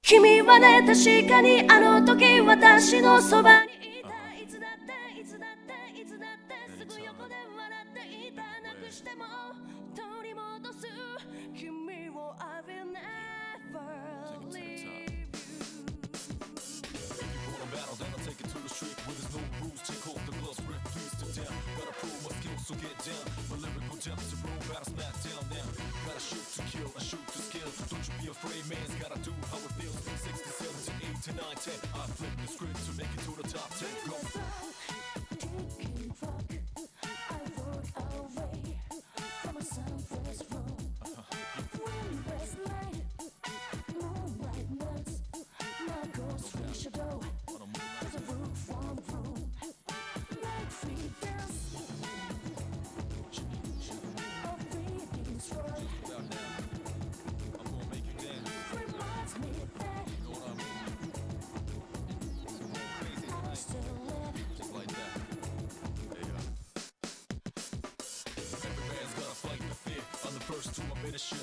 君はね、確かにあの時私のそばにいた。いつだっていつだっていつだってすぐ横で笑っていた。なくしても取り戻す君を I will never leave you. So get down, my lyrical depths of room, gotta smack down now. Gotta shoot to kill, I shoot to skill. Don't you be afraid, man's gotta do how it feels. 67 to 8 to 9, 10. I flip the script to make it to the top 10. Go. Kicking rock, I walk away from a sunless room. Windless light, moonlight nights. My ghost reach a door. There's a roof from room. Like free dance.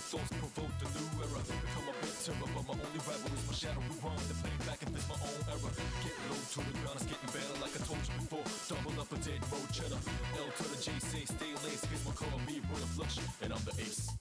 Thoughts provoke the new era. Become a bit terror, but my only rival is my shadow. We run the pain back and fix my own error. Get low to the ground, it's getting better like I told you before. Double up a dead road cheddar. L to the J, say stay lace. Here's my car, B, run a flush, and I'm the ace.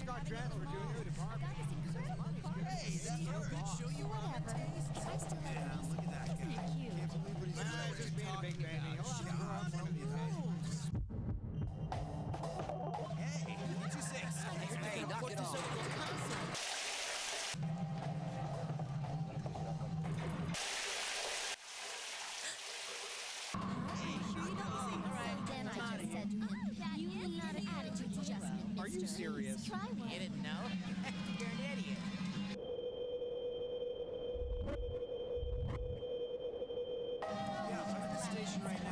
Got transferred to a new department. Hey, that's her. Show you what it tastes. Yeah, look at that guy. Can't believe what he's doing. Just being a big baby. Hey, what you say? Hey, knock it off. too serious. Try one. You didn't know? You're an idiot. Yeah, I'm at the station right now.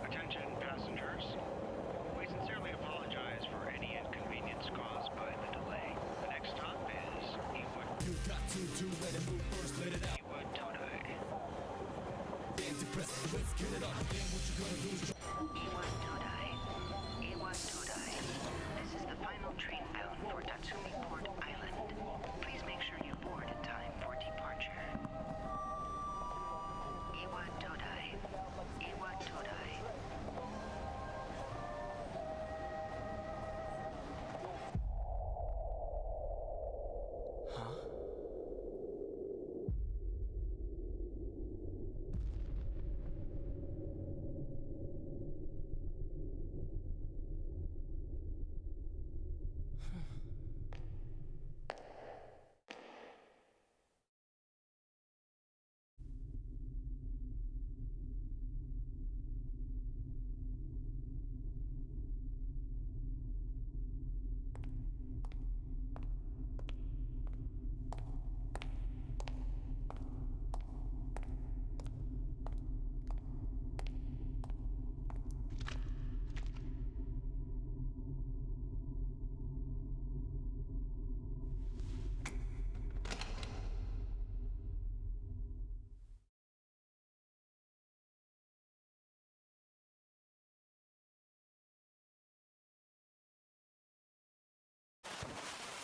Attention passengers. We sincerely apologize for any inconvenience caused by the delay. The next stop is Iwat. You got to let it move first, let it out. Iwat Todai. Damn depressed, let's get it up. Damn, what you gonna do is Iwat Todai. Iwat Todai. This is the final train bound for Tatsumi Port Island. Please make sure you board in time for departure. Iwat Todai. Iwat Todai.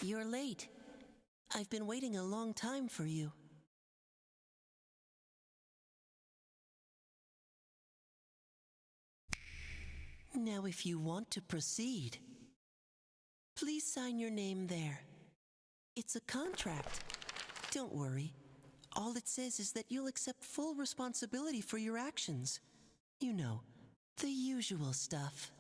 You're late. I've been waiting a long time for you. Now, if you want to proceed, please sign your name there. It's a contract. Don't worry. All it says is that you'll accept full responsibility for your actions. You know, the usual stuff.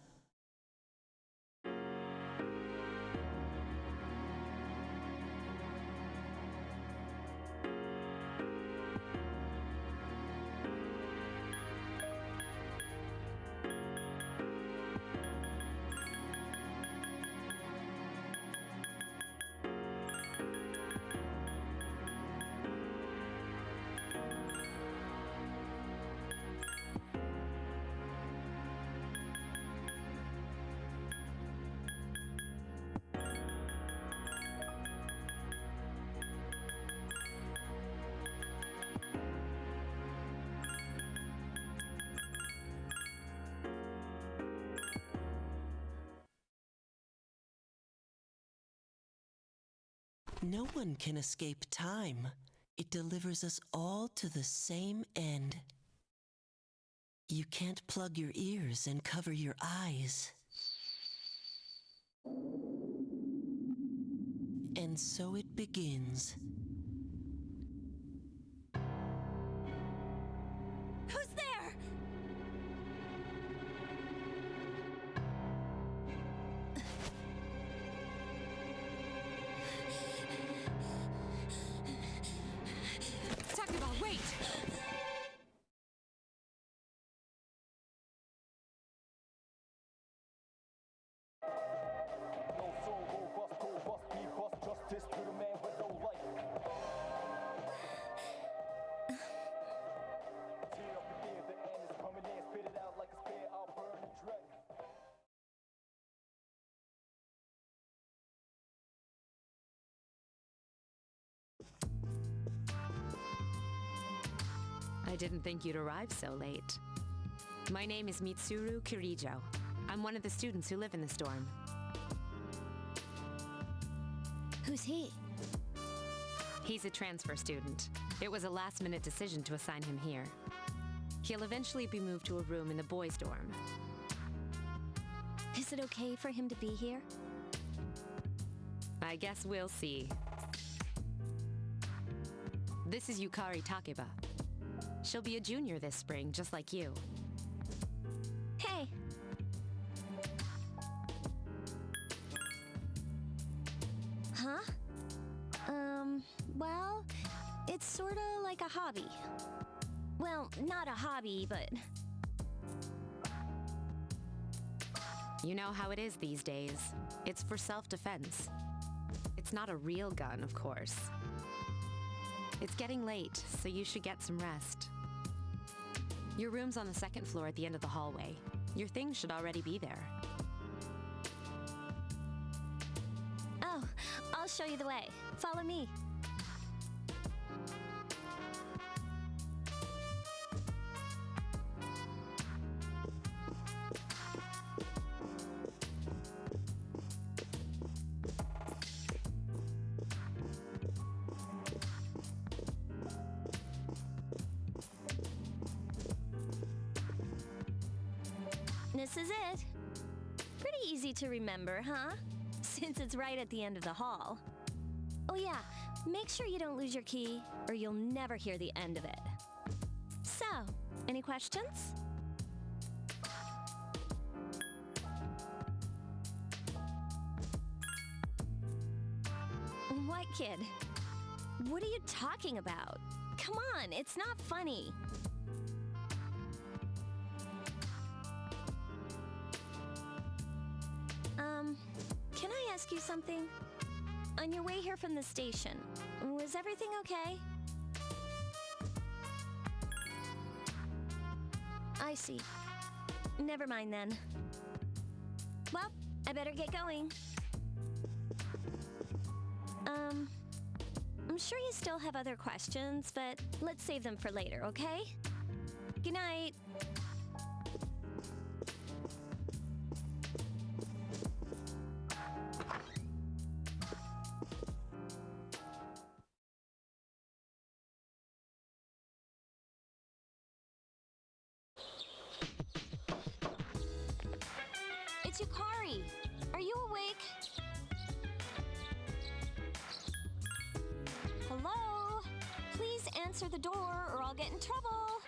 No one can escape time. It delivers us all to the same end. You can't plug your ears and cover your eyes. And so it begins. Who's there? Talking about wait! No soul, robust, we bust justice to the man with no life. I didn't think you'd arrive so late. My name is Mitsuru Kirijo. I'm one of the students who live in this dorm. Who's he? He's a transfer student. It was a last-minute decision to assign him here. He'll eventually be moved to a room in the boys' dorm. Is it okay for him to be here? I guess we'll see. This is Yukari Takeba. She'll be a junior this spring, just like you. Hey. Huh? Well, it's sorta like a hobby. Well, not a hobby, but... You know how it is these days. It's for self-defense. It's not a real gun, of course. It's getting late, so you should get some rest. Your room's on the second floor at the end of the hallway. Your things should already be there. Oh, I'll show you the way. Follow me. This is it. Pretty easy to remember, huh? Since it's right at the end of the hall. Oh yeah, make sure you don't lose your key, or you'll never hear the end of it. So, any questions? What kid? What are you talking about? Come on, it's not funny. Can I ask you something? On your way here from the station, was everything okay? I see. Never mind then. Well, I better get going. I'm sure you still have other questions, but let's save them for later, okay? Good night. It's Yukari. Are you awake? Hello? Please answer the door or I'll get in trouble.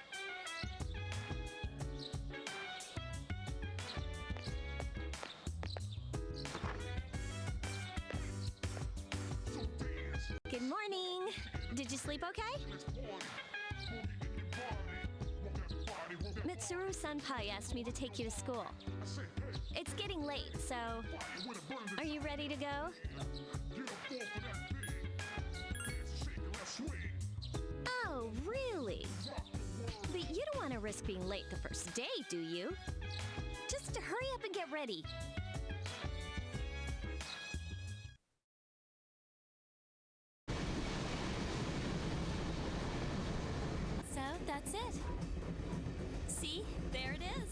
Good morning. Did you sleep okay? Mitsuru-senpai asked me to take you to school. It's getting late, so... Are you ready to go? Oh, really? But you don't want to risk being late the first day, do you? Just hurry up and get ready. So, that's it. See? There it is.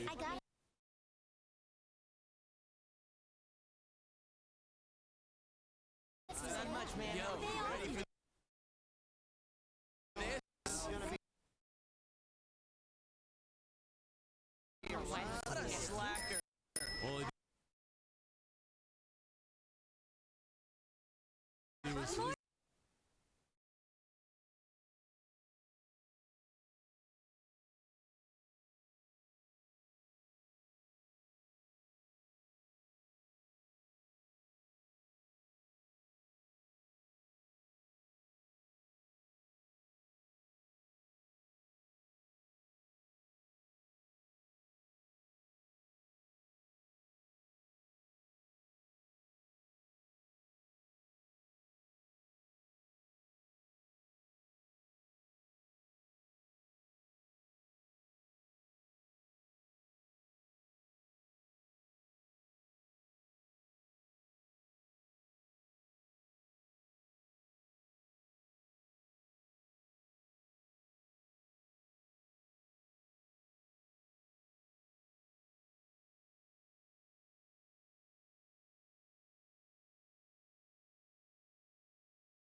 I got it. Not much, man. They all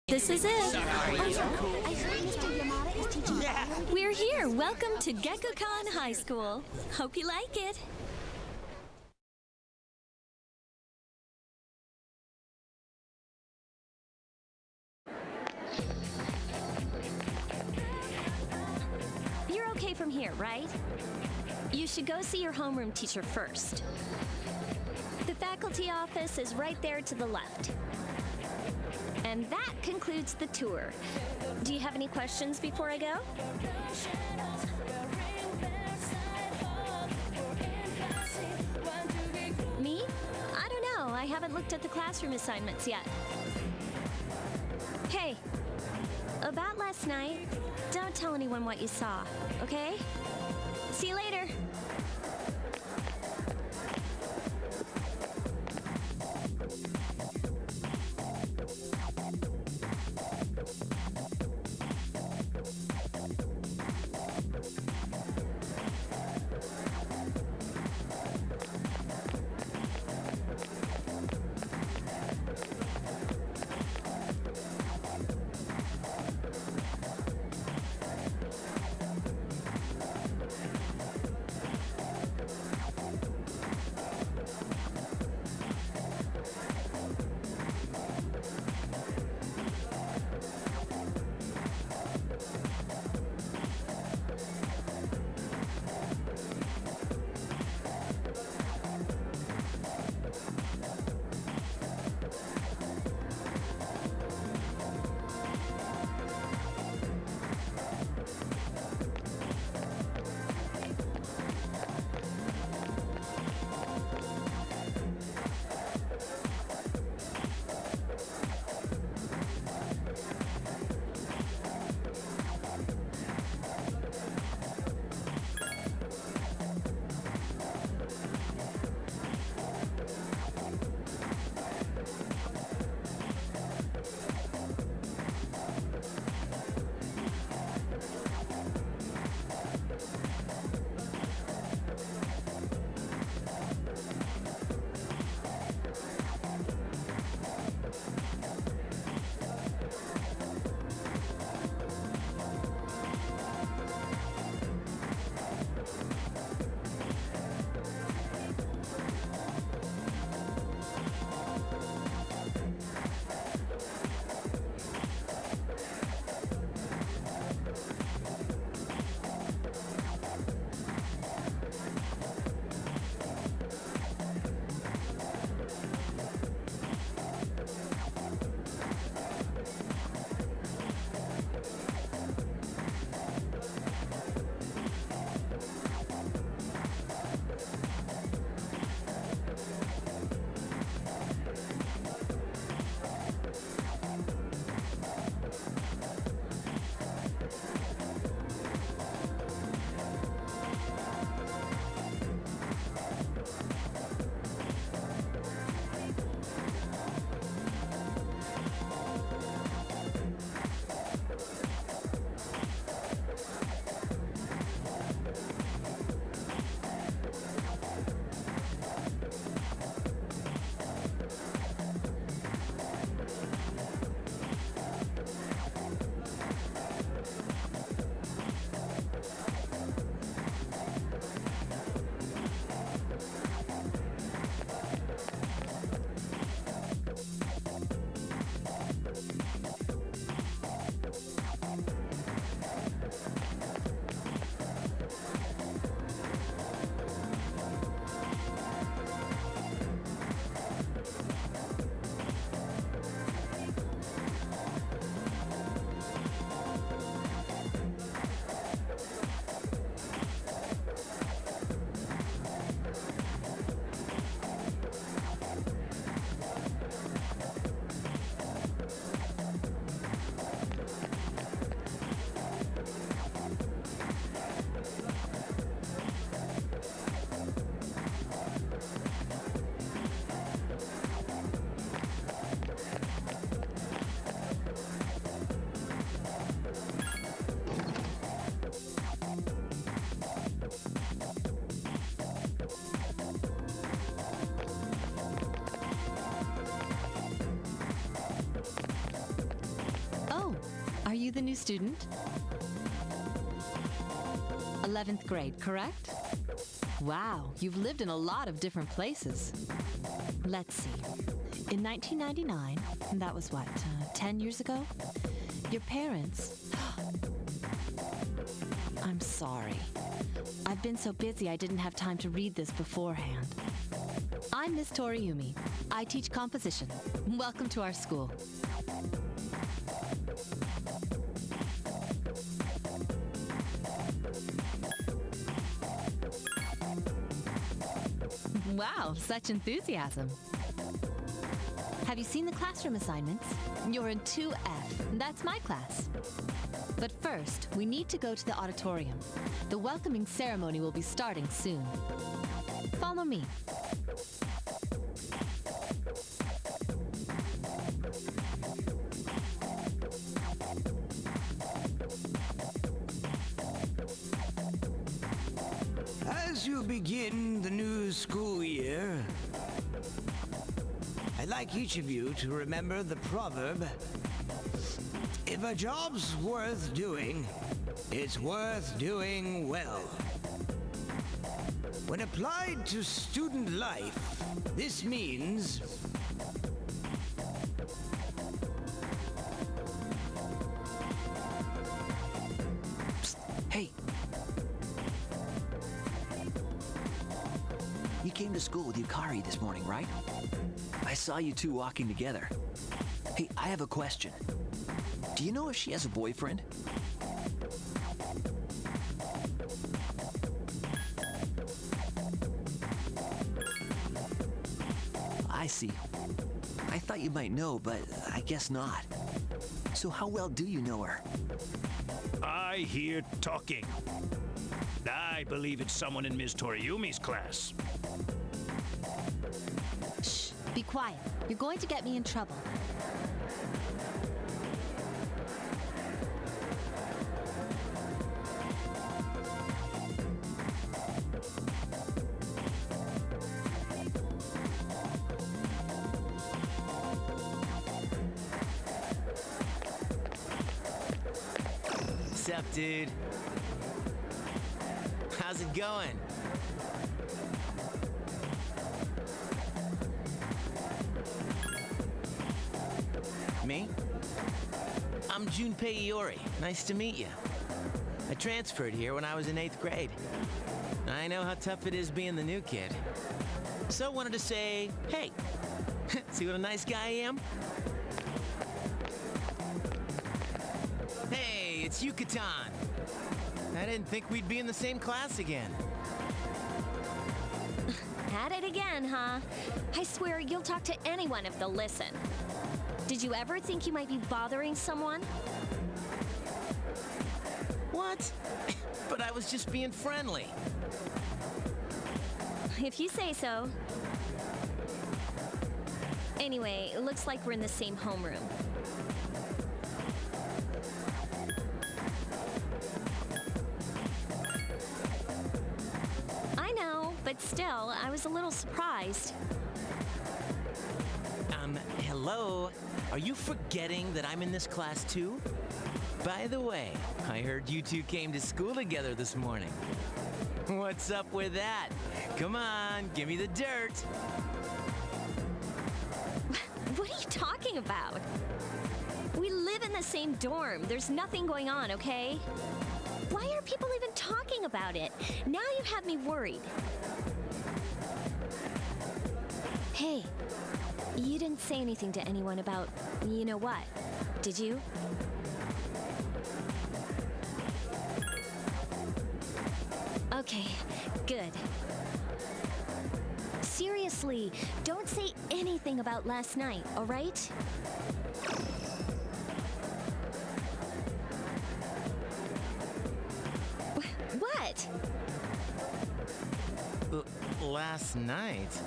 This is it. We're here. Welcome to GeckoCon High School. Hope you like it. You're okay from here, right? You should go see your homeroom teacher first. The faculty office is right there to the left. And that concludes the tour. Do you have any questions before I go? Me? I don't know. I haven't looked at the classroom assignments yet. Hey, about last night, don't tell anyone what you saw, okay? See you later. the new student? 11th grade, correct? Wow, you've lived in a lot of different places. Let's see. In 1999, that was what, 10 years ago? Your parents... I'm sorry. I've been so busy I didn't have time to read this beforehand. I'm Miss Toriumi. I teach composition. Welcome to our school. Wow, such enthusiasm. Have you seen the classroom assignments? You're in 2F. That's my class. But first, we need to go to the auditorium. The welcoming ceremony will be starting soon. Follow me. As you begin the new school year, I'd like each of you to remember the proverb, if a job's worth doing, it's worth doing well. When applied to student life, this means Psst, hey! You came to school with Yukari this morning, right? I saw you two walking together. Hey, I have a question. Do you know if she has a boyfriend? I see. I thought you might know, but I guess not. So how well do you know her? I hear talking. I believe it's someone in Ms. Toriumi's class. Shh, be quiet. You're going to get me in trouble. What's up, dude? How's it going? Me? I'm Junpei Iori. Nice to meet you. I transferred here when I was in 8th grade. I know how tough it is being the new kid. So wanted to say, hey, see what a nice guy I am? Hey, it's Yucatan. I didn't think we'd be in the same class again. At it again, huh? I swear you'll talk to anyone if they'll listen. Did you ever think you might be bothering someone? What? But I was just being friendly. If you say so. Anyway, it looks like we're in the same homeroom. I know, but still, I was a little surprised. Hello? Are you forgetting that I'm in this class too? By the way, I heard you two came to school together this morning. What's up with that? Come on, give me the dirt. What are you talking about? We live in the same dorm. There's nothing going on, okay? Why are people even talking about it? Now you have me worried. Hey, you didn't say anything to anyone about, you know what, did you? Okay, good. Seriously, don't say anything about last night, all right? What? Last night?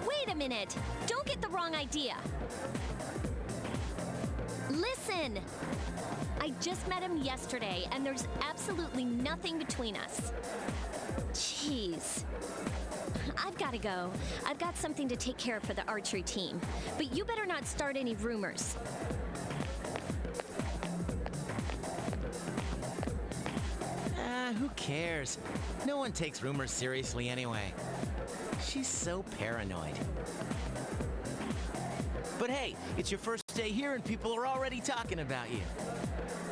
Wait a minute! Don't get the wrong idea! Listen! I just met him yesterday, and there's absolutely nothing between us. Jeez. I've got to go. I've got something to take care of for the archery team. But you better not start any rumors. Who cares? No one takes rumors seriously anyway. She's so paranoid. But hey, it's your first day here and people are already talking about you.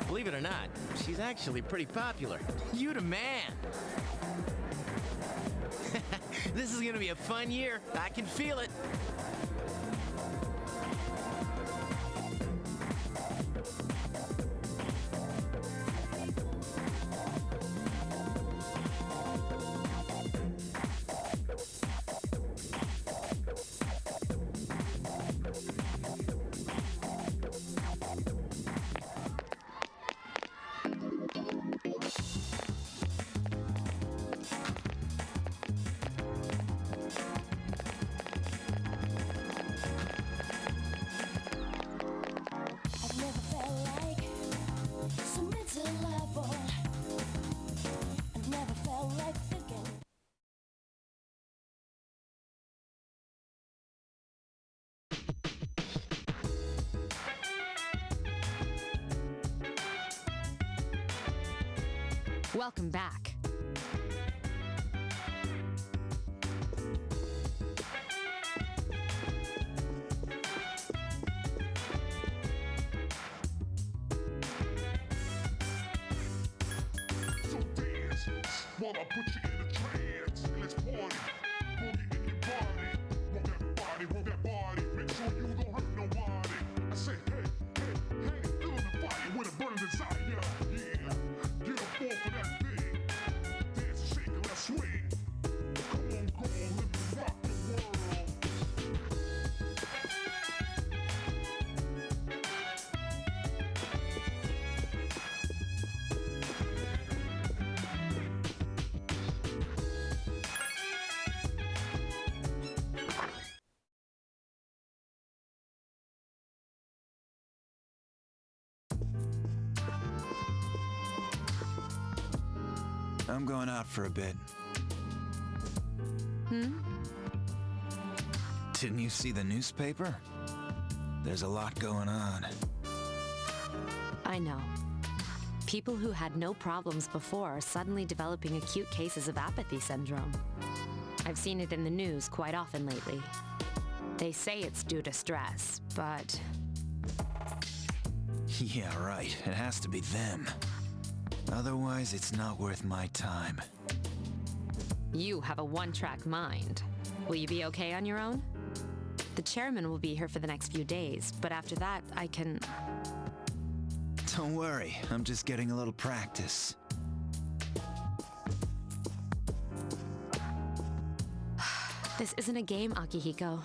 Believe it or not, she's actually pretty popular. You the man. This is gonna be a fun year. I can feel it. Welcome back. So dance while I put you in a trance. Let's party, boogie in your body. Roll that body, make sure you don't hurt nobody. I say, hey, feeling the fire with a burning desire. Yeah, get up off of that thing. Dance and shake and let's swing. Come on, let me rock the world. I'm going out for a bit. Didn't you see the newspaper? There's a lot going on. I know. People who had no problems before are suddenly developing acute cases of apathy syndrome. I've seen it in the news quite often lately. They say it's due to stress, but... Yeah, right. It has to be them. Otherwise, it's not worth my time. You have a one-track mind. Will you be okay on your own? The chairman will be here for the next few days, but after that, I can... Don't worry, I'm just getting a little practice. This isn't a game, Akihiko.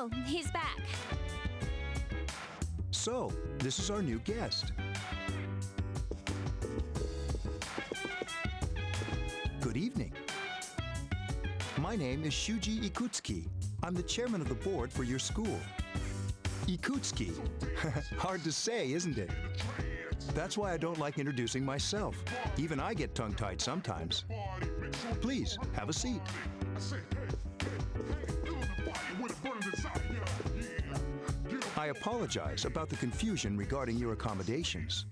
Oh, he's back. So, this is our new guest. Good evening. My name is Shuji Ikutsuki. I'm the chairman of the board for your school. Ikutsuki. Hard to say, isn't it? That's why I don't like introducing myself. Even I get tongue-tied sometimes. Please, have a seat. I apologize about the confusion regarding your accommodations.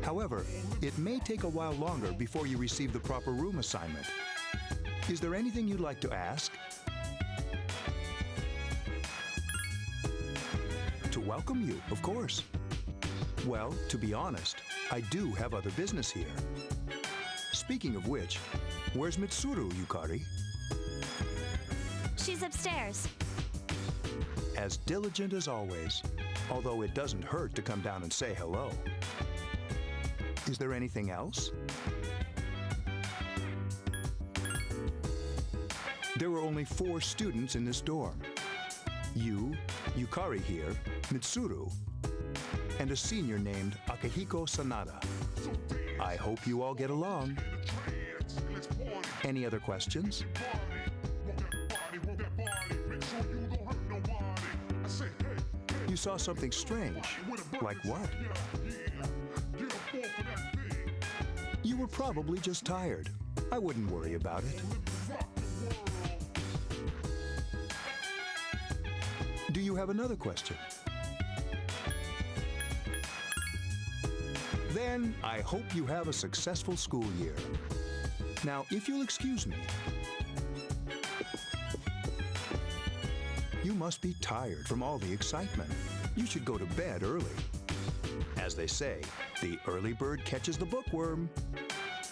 However, it may take a while longer before you receive the proper room assignment. Is there anything you'd like to ask? To welcome you, of course. Well, to be honest, I do have other business here. Speaking of which, where's Mitsuru, Yukari? She's upstairs. As diligent as always, although it doesn't hurt to come down and say hello. Is there anything else? There were only 4 students in this dorm. You, Yukari here, Mitsuru, and a senior named Akihiko Sanada. I hope you all get along. Any other questions? You saw something strange. Like what? You were probably just tired. I wouldn't worry about it. Do you have another question? Then I hope you have a successful school year. Now, if you'll excuse me. You must be tired from all the excitement. You should go to bed early. As they say, the early bird catches the bookworm.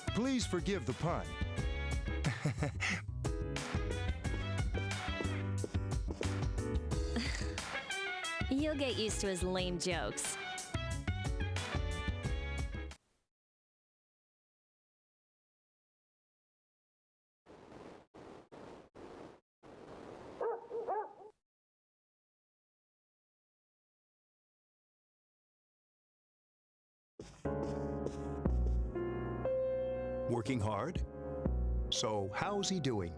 Please forgive the pun. You'll get used to his lame jokes. Working hard? So, how's he doing?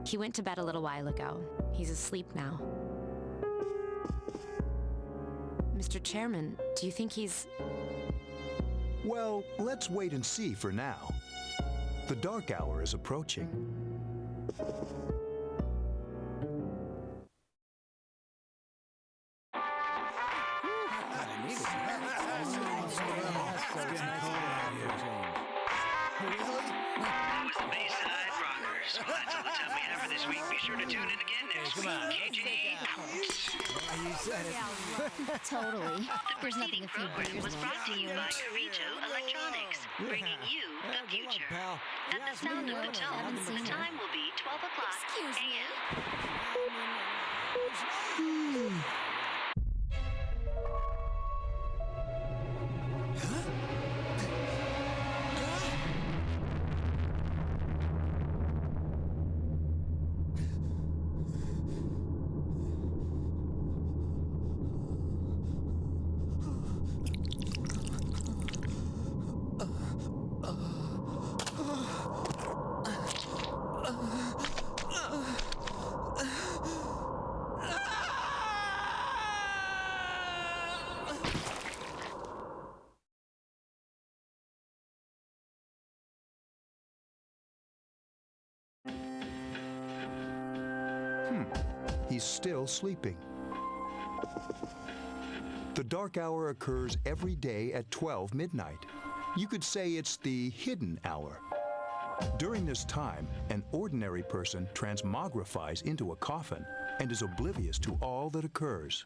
He went to bed a little while ago. He's asleep now. Mr. Chairman, do you think he's... Well, let's wait and see for now. The dark hour is approaching. Totally. There's nothing a few beers was brought to you by Carito Electronics, bringing you the future. At the sound of the tone, the time will be 12 o'clock a.m. he's still sleeping. The dark hour occurs every day at 12 midnight. You could say it's the hidden hour. During this time, an ordinary person transmogrifies into a coffin and is oblivious to all that occurs.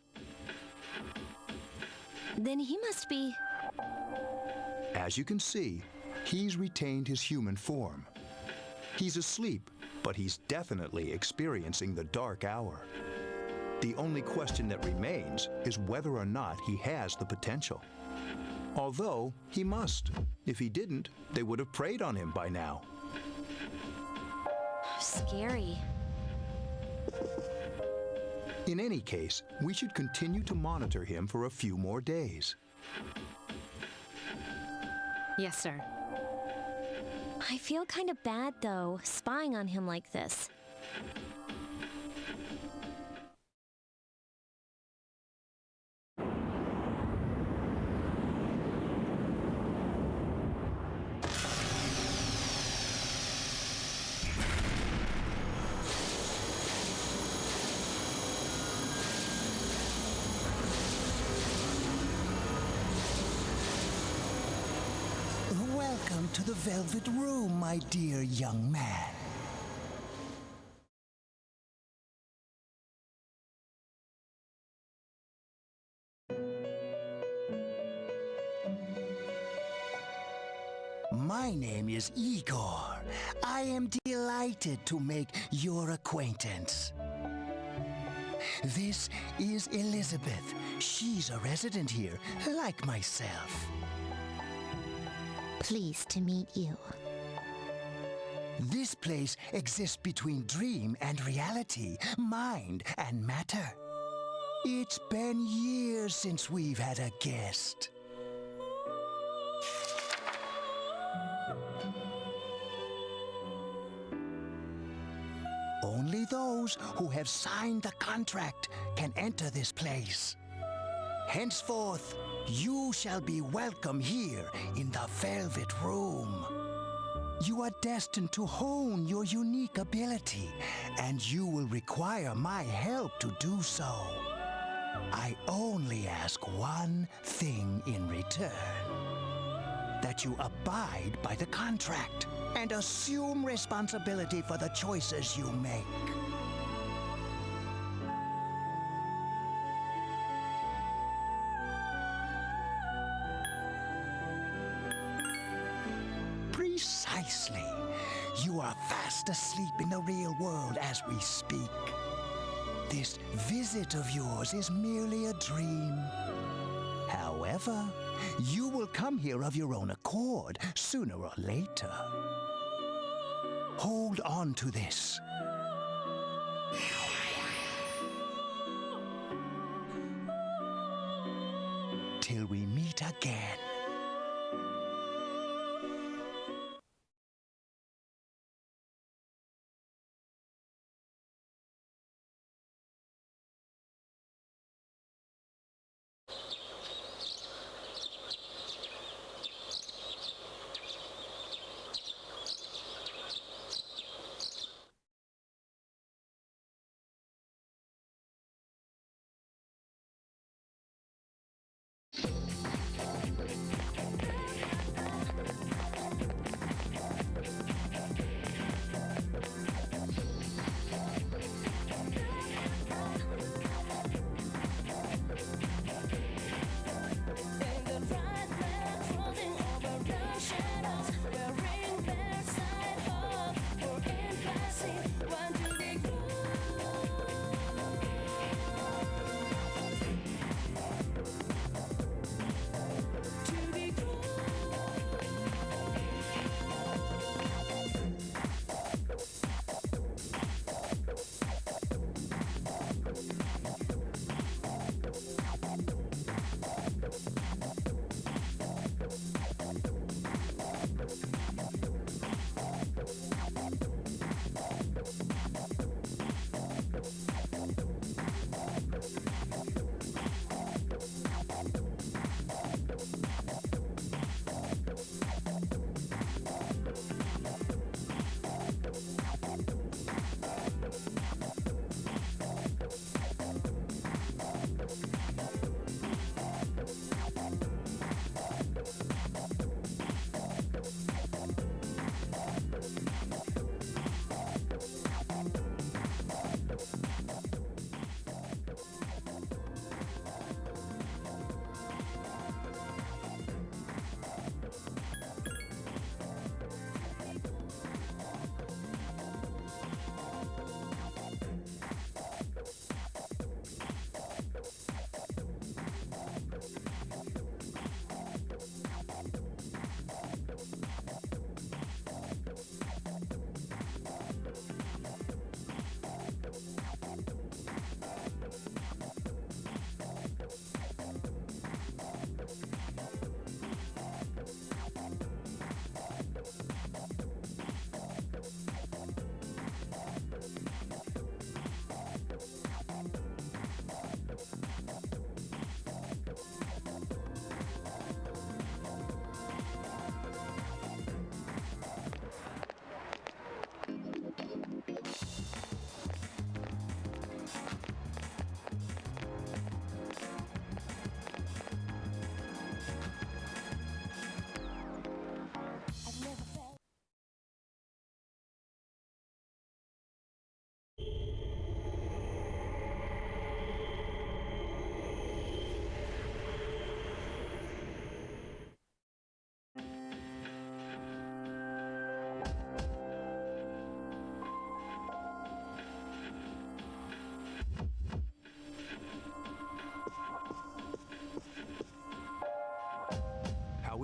Then he must be... As you can see, he's retained his human form. He's asleep, but he's definitely experiencing the dark hour. The only question that remains is whether or not he has the potential. Although, he must. If he didn't, they would have preyed on him by now. Scary. In any case, we should continue to monitor him for a few more days. Yes, sir. I feel kind of bad, though, spying on him like this. Welcome to the Velvet Room, my dear young man. My name is Igor. I am delighted to make your acquaintance. This is Elizabeth. She's a resident here, like myself. Pleased to meet you. This place exists between dream and reality, mind and matter. It's been years since we've had a guest. Only those who have signed the contract can enter this place. Henceforth, you shall be welcome here in the Velvet Room. You are destined to hone your unique ability, and you will require my help to do so. I only ask one thing in return: that you abide by the contract and assume responsibility for the choices you make. Precisely. You are fast asleep in the real world as we speak. This visit of yours is merely a dream. However, you will come here of your own accord, sooner or later. Hold on to this. Till we meet again.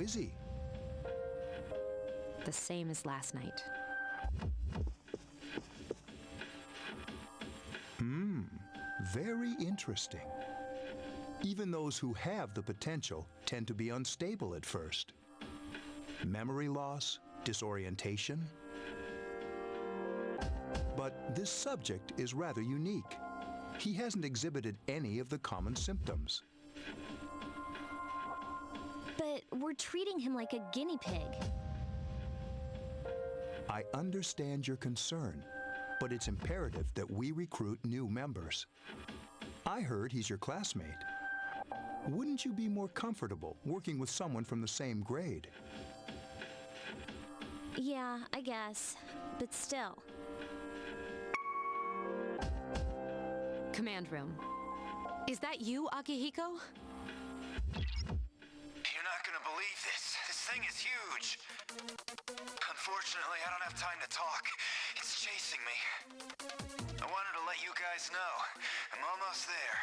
is he? The same as last night. Very interesting. Even those who have the potential tend to be unstable at first. Memory loss, disorientation. But this subject is rather unique. He hasn't exhibited any of the common symptoms. But we're treating him like a guinea pig. I understand your concern, but it's imperative that we recruit new members. I heard he's your classmate. Wouldn't you be more comfortable working with someone from the same grade? Yeah, I guess. But still. Command room. Is that you, Akihiko? You're not gonna believe this. This thing is huge. Unfortunately, I don't have time to talk. It's chasing me. I wanted to let you guys know. I'm almost there.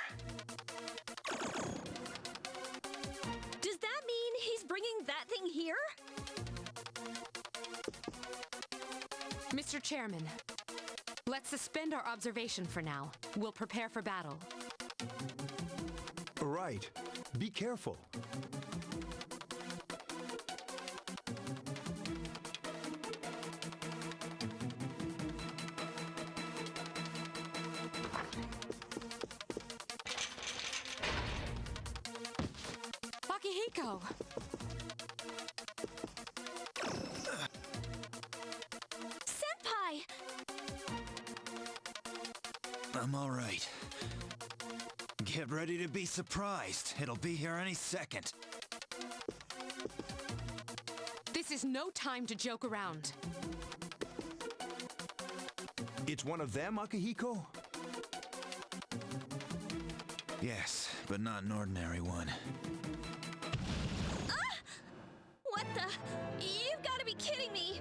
Does that mean he's bringing that thing here? Mr. Chairman, let's suspend our observation for now. We'll prepare for battle. Right. Be careful. Akihiko! Senpai! I'm all right. Get ready to be surprised. It'll be here any second. This is no time to joke around. It's one of them, Akihiko? Yes, but not an ordinary one. What the? You've got to be kidding me!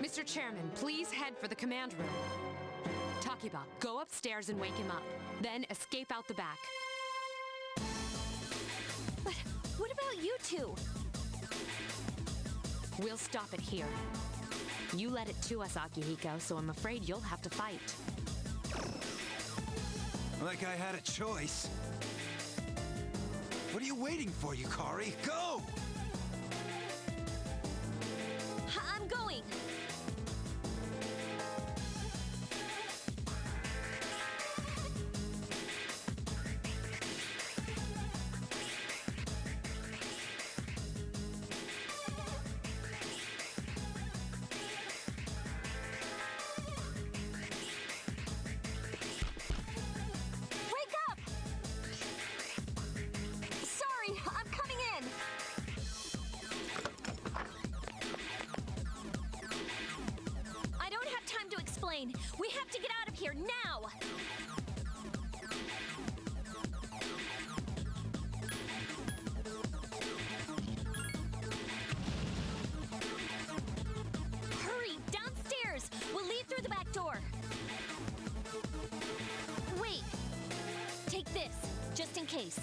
Mr. Chairman, please head for the command room. Takiba, go upstairs and wake him up. Then escape out the back. But what about you two? We'll stop it here. You led it to us, Akihiko, so I'm afraid you'll have to fight. Like I had a choice. What are you waiting for, Yukari? Go! I'm going. Wake up! Sorry, I'm coming in. I don't have time to explain. We have to get out of here now. Hurry, downstairs. We'll leave through the back door. Wait. Take this, just in case.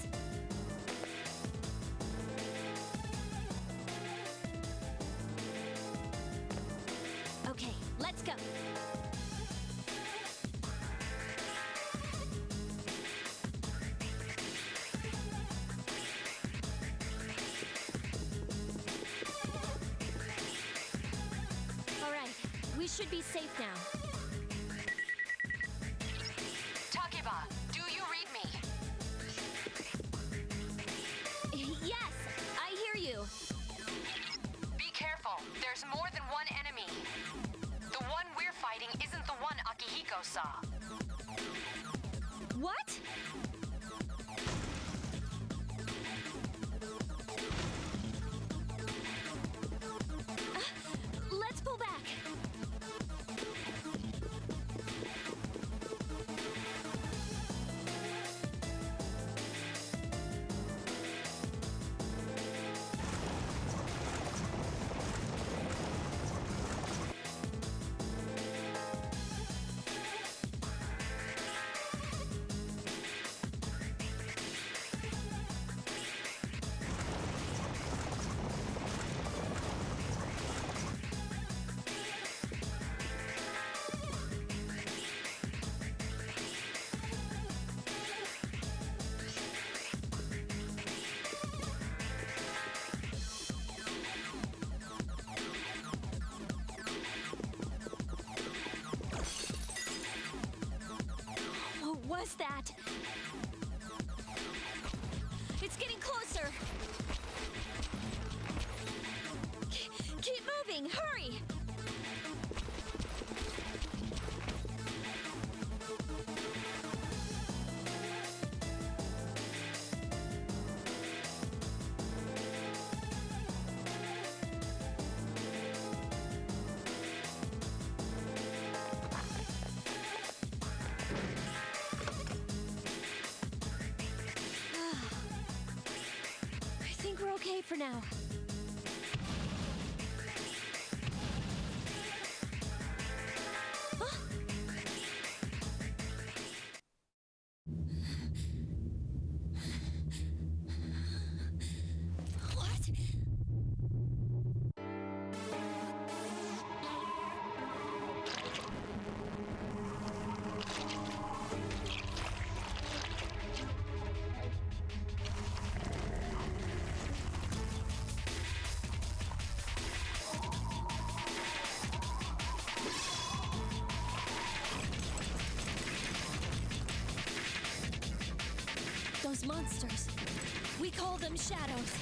Okay, let's go. All right, we should be safe now. Takiba, do you read me? Yes, I hear you. Be careful. There's more than one enemy. The one we're fighting isn't the one Akihiko saw. What? Let's pull back. was that? It's getting closer. Keep moving, hurry! I think we're okay for now. Huh? What? Those monsters. We call them shadows.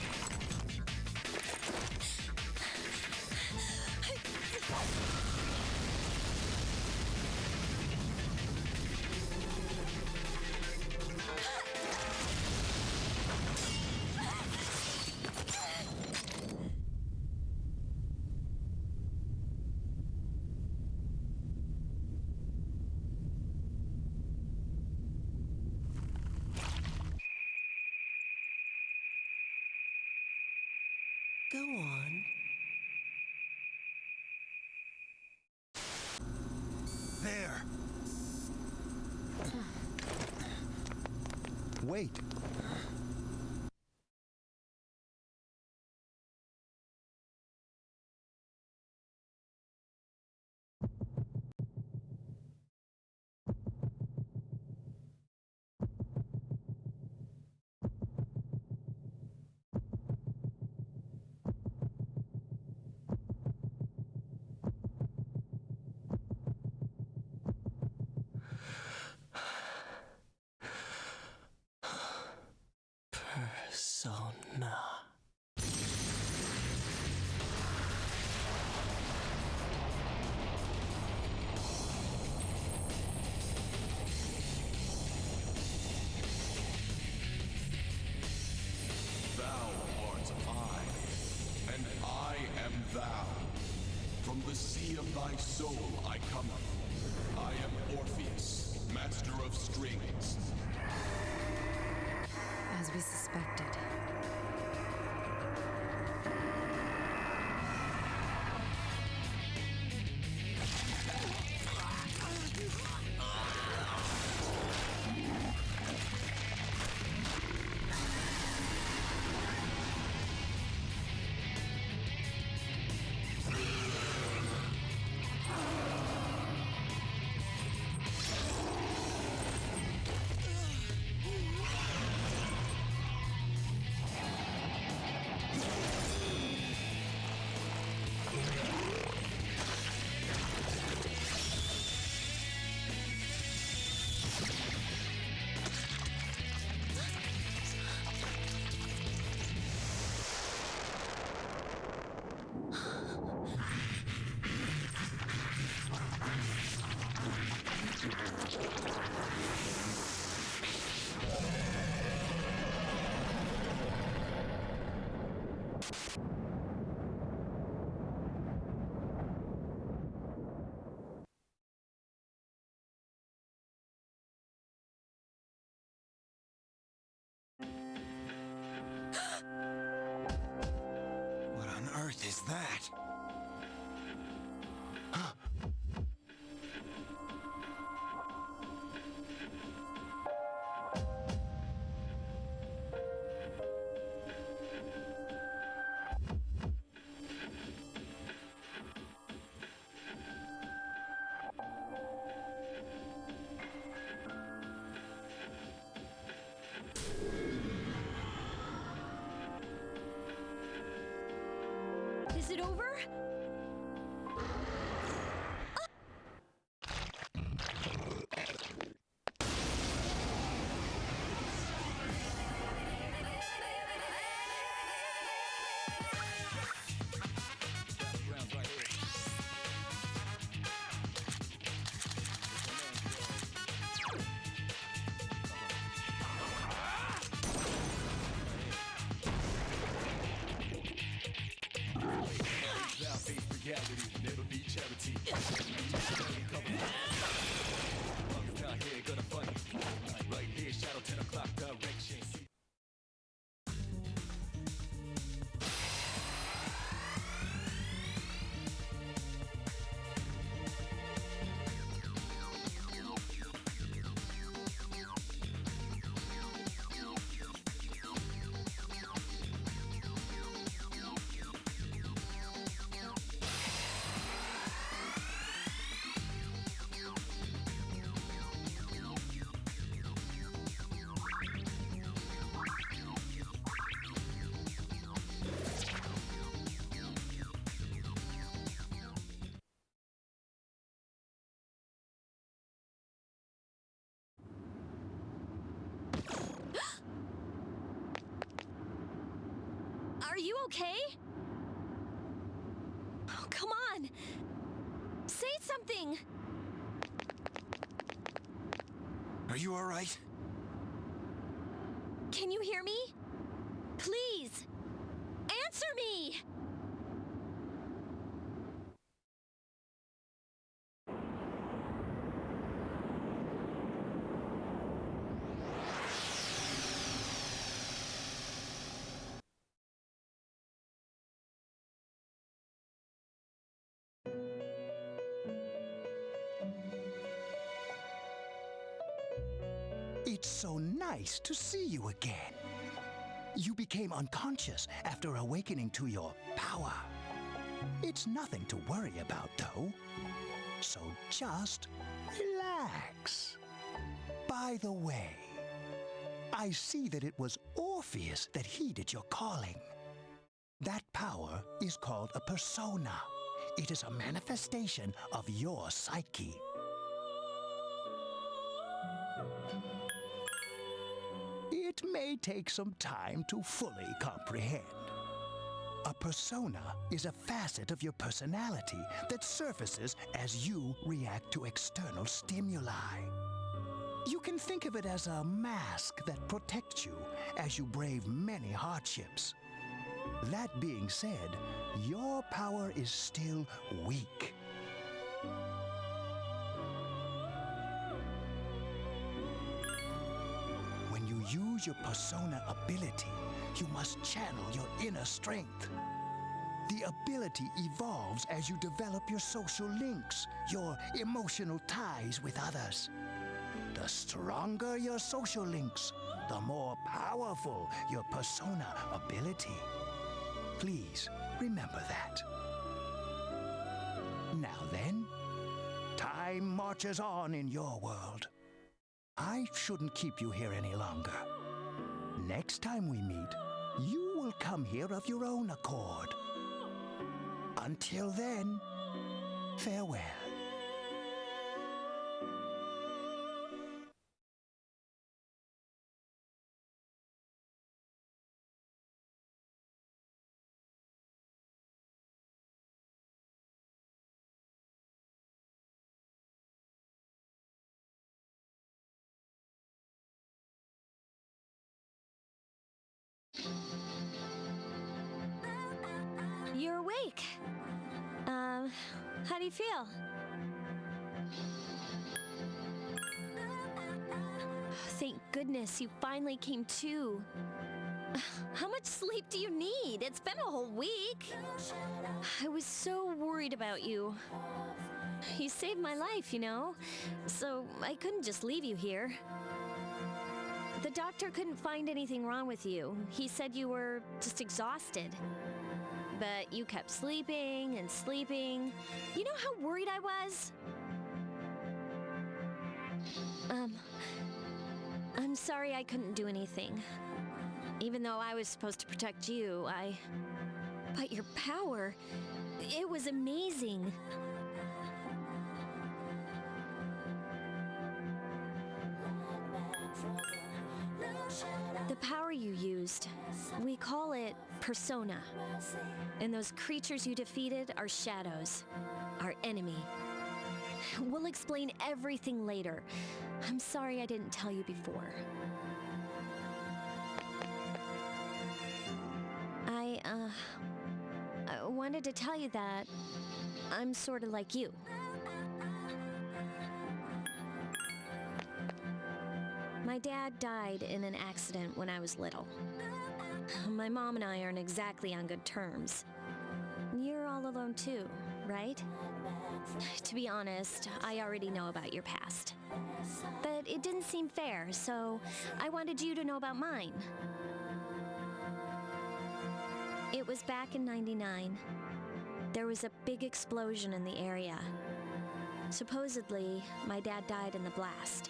Go on. There! Wait. Persona. Thou art I, and I am thou. From the sea of thy soul I cometh. I am Orpheus, master of strings. As we suspected. What on earth is that? Is it over? you okay? Oh, come on! Say something! Are you all right? Can you hear me? Please! Answer me! It's so nice to see you again. You became unconscious after awakening to your power. It's nothing to worry about, though. So just relax. By the way, I see that it was Orpheus that heeded your calling. That power is called a persona. It is a manifestation of your psyche. It may take some time to fully comprehend. A persona is a facet of your personality that surfaces as you react to external stimuli. You can think of it as a mask that protects you as you brave many hardships. That being said, your power is still weak. When you use your persona ability, you must channel your inner strength. The ability evolves as you develop your social links, your emotional ties with others. The stronger your social links, the more powerful your persona ability. Please remember that. Now then, time marches on in your world. I shouldn't keep you here any longer. Next time we meet, you will come here of your own accord. Until then, farewell. You're awake. How do you feel? Thank goodness you finally came to. How much sleep do you need? It's been a whole week. I was so worried about you. You saved my life, you know, so I couldn't just leave you here. The doctor couldn't find anything wrong with you. He said you were just exhausted. But you kept sleeping and sleeping. You know how worried I was? I'm sorry I couldn't do anything. Even though I was supposed to protect you, But your power, it was amazing. The power you used, we call it persona. And those creatures you defeated are shadows, our enemy. We'll explain everything later. I'm sorry I didn't tell you before. I wanted to tell you that I'm sort of like you. My dad died in an accident when I was little. My mom and I aren't exactly on good terms. You're all alone too, right? To be honest, I already know about your past. But it didn't seem fair, so I wanted you to know about mine. It was back in '99. There was a big explosion in the area. Supposedly, my dad died in the blast,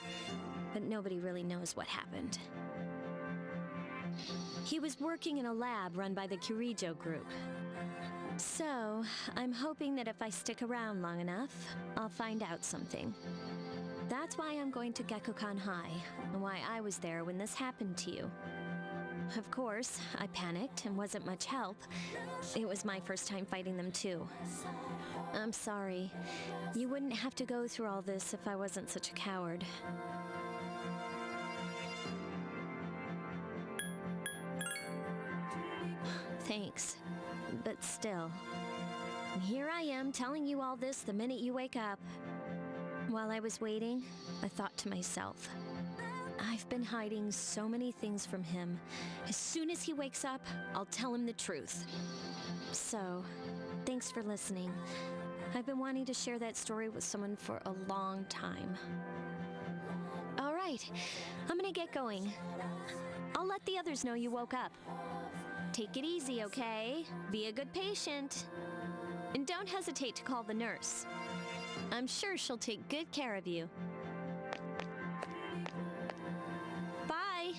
but nobody really knows what happened. He was working in a lab run by the Kirijo group. So, I'm hoping that if I stick around long enough, I'll find out something. That's why I'm going to Gekkoukan High, and why I was there when this happened to you. of course, I panicked and wasn't much help. It was my first time fighting them, too. I'm sorry. You wouldn't have to go through all this if I wasn't such a coward. Thanks. But still. Here I am telling you all this the minute you wake up. While I was waiting, I thought to myself, I've been hiding so many things from him. As soon as he wakes up, I'll tell him the truth. So, thanks for listening. I've been wanting to share that story with someone for a long time. All right, I'm gonna get going. I'll let the others know you woke up. Take it easy, okay? Be a good patient. And don't hesitate to call the nurse. I'm sure she'll take good care of you. Bye!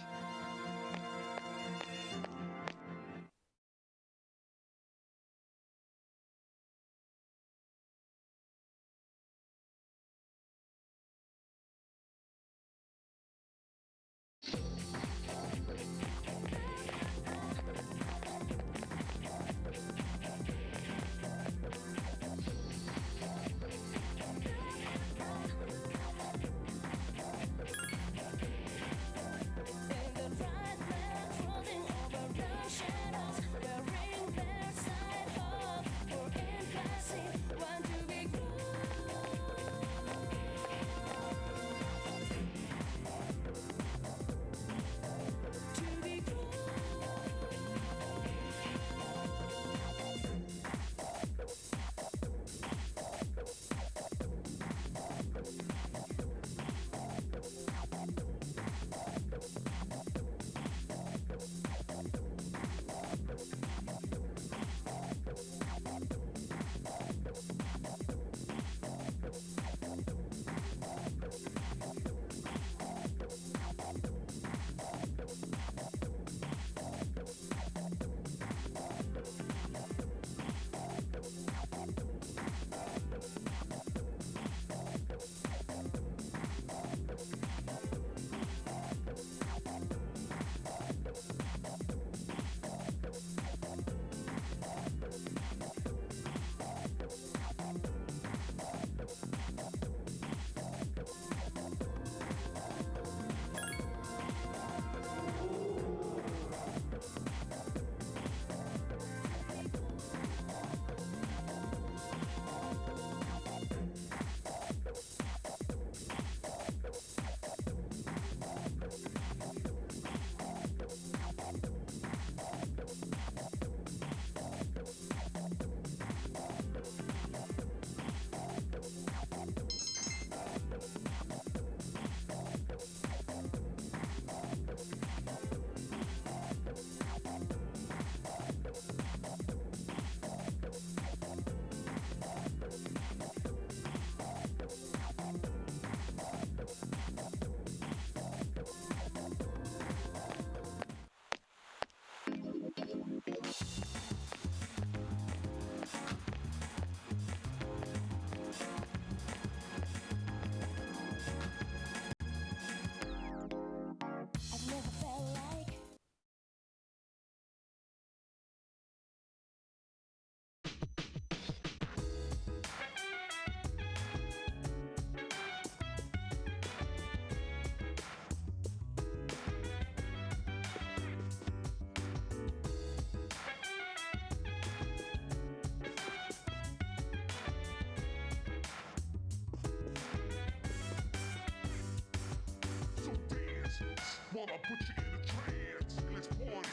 While I put you in a trance, let's party.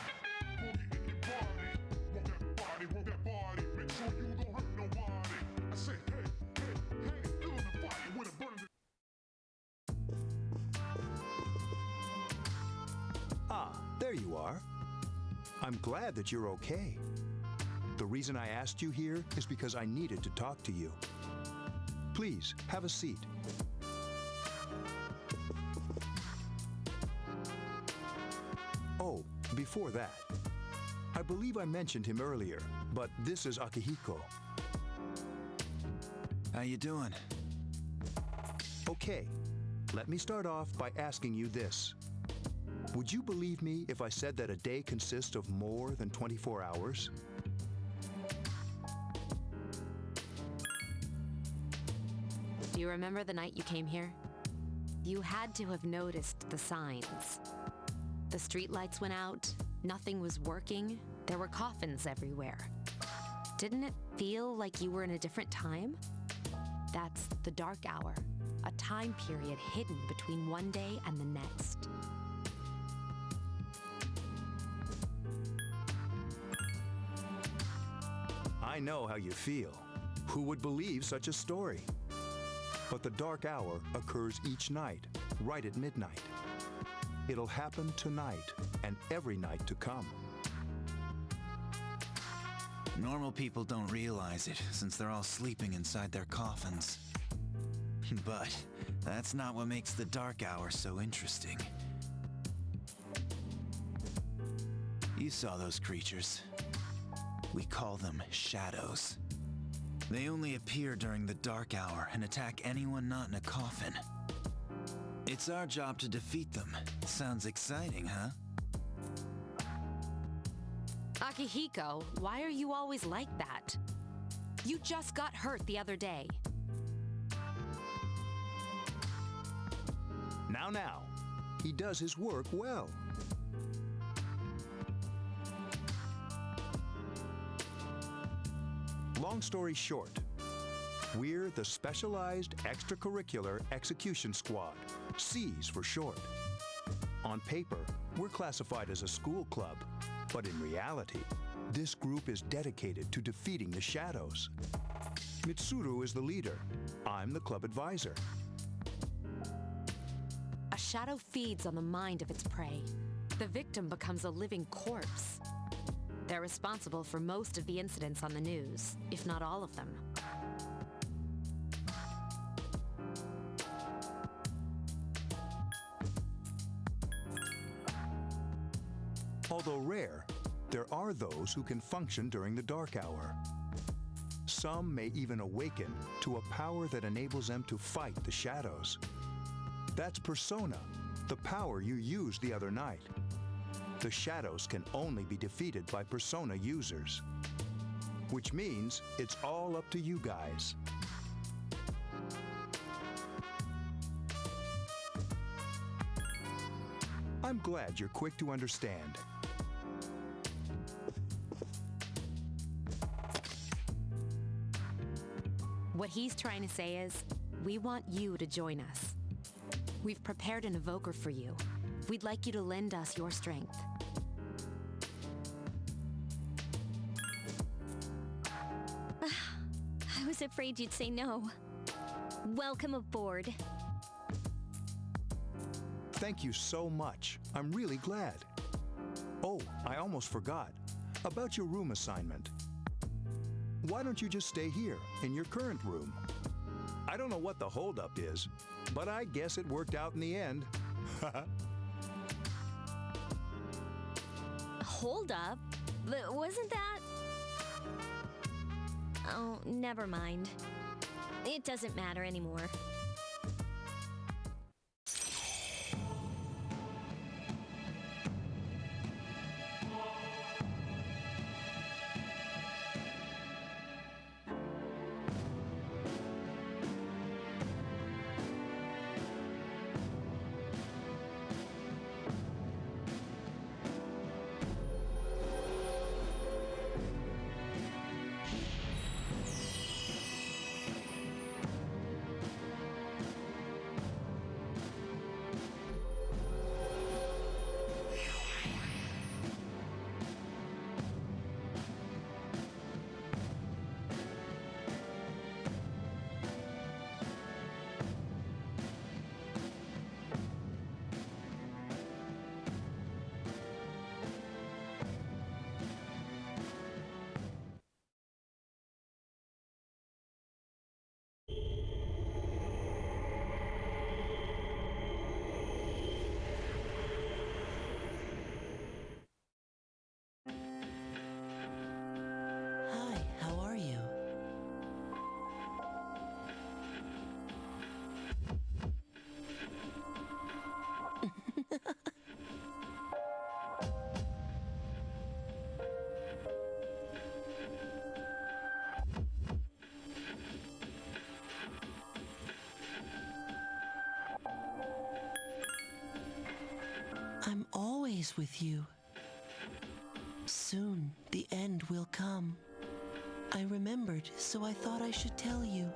Boogie in your body. Work that body. Make sure you don't hurt nobody. I say, hey, feeling the fire with a burning. Ah, there you are. I'm glad that you're okay. The reason I asked you here is because I needed to talk to you. Please, have a seat. Oh, before that, I believe I mentioned him earlier, but this is Akihiko. How you doing? Okay, let me start off by asking you this. Would you believe me if I said that a day consists of more than 24 hours? Do you remember the night you came here? You had to have noticed the signs. The streetlights went out, nothing was working, there were coffins everywhere. Didn't it feel like you were in a different time? That's the dark hour, a time period hidden between one day and the next. I know how you feel. Who would believe such a story? But the dark hour occurs each night, right at midnight. It'll happen tonight and every night to come. Normal people don't realize it, since they're all sleeping inside their coffins. But that's not what makes the dark hour so interesting. You saw those creatures. We call them shadows. They only appear during the dark hour and attack anyone not in a coffin. It's our job to defeat them. Sounds exciting, huh? Akihiko, why are you always like that? You just got hurt the other day. Now, he does his work well. Long story short, we're the Specialized Extracurricular Execution Squad, SEES for short. On paper, we're classified as a school club, but in reality, this group is dedicated to defeating the shadows. Mitsuru is the leader. I'm the club advisor. A shadow feeds on the mind of its prey. The victim becomes a living corpse. They're responsible for most of the incidents on the news, if not all of them. Although rare, there are those who can function during the dark hour. Some may even awaken to a power that enables them to fight the shadows. That's Persona, the power you used the other night. The shadows can only be defeated by Persona users. Which means it's all up to you guys. I'm glad you're quick to understand. What he's trying to say is, we want you to join us. We've prepared an evoker for you. We'd like you to lend us your strength. I was afraid you'd say no. Welcome aboard. Thank you so much. I'm really glad. Oh, I almost forgot. About your room assignment. Why don't you just stay here, in your current room? I don't know what the holdup is, but I guess it worked out in the end. Hold up? But wasn't that... Oh, never mind. It doesn't matter anymore. I'm always with you. Soon, the end will come. I remembered, so I thought I should tell you.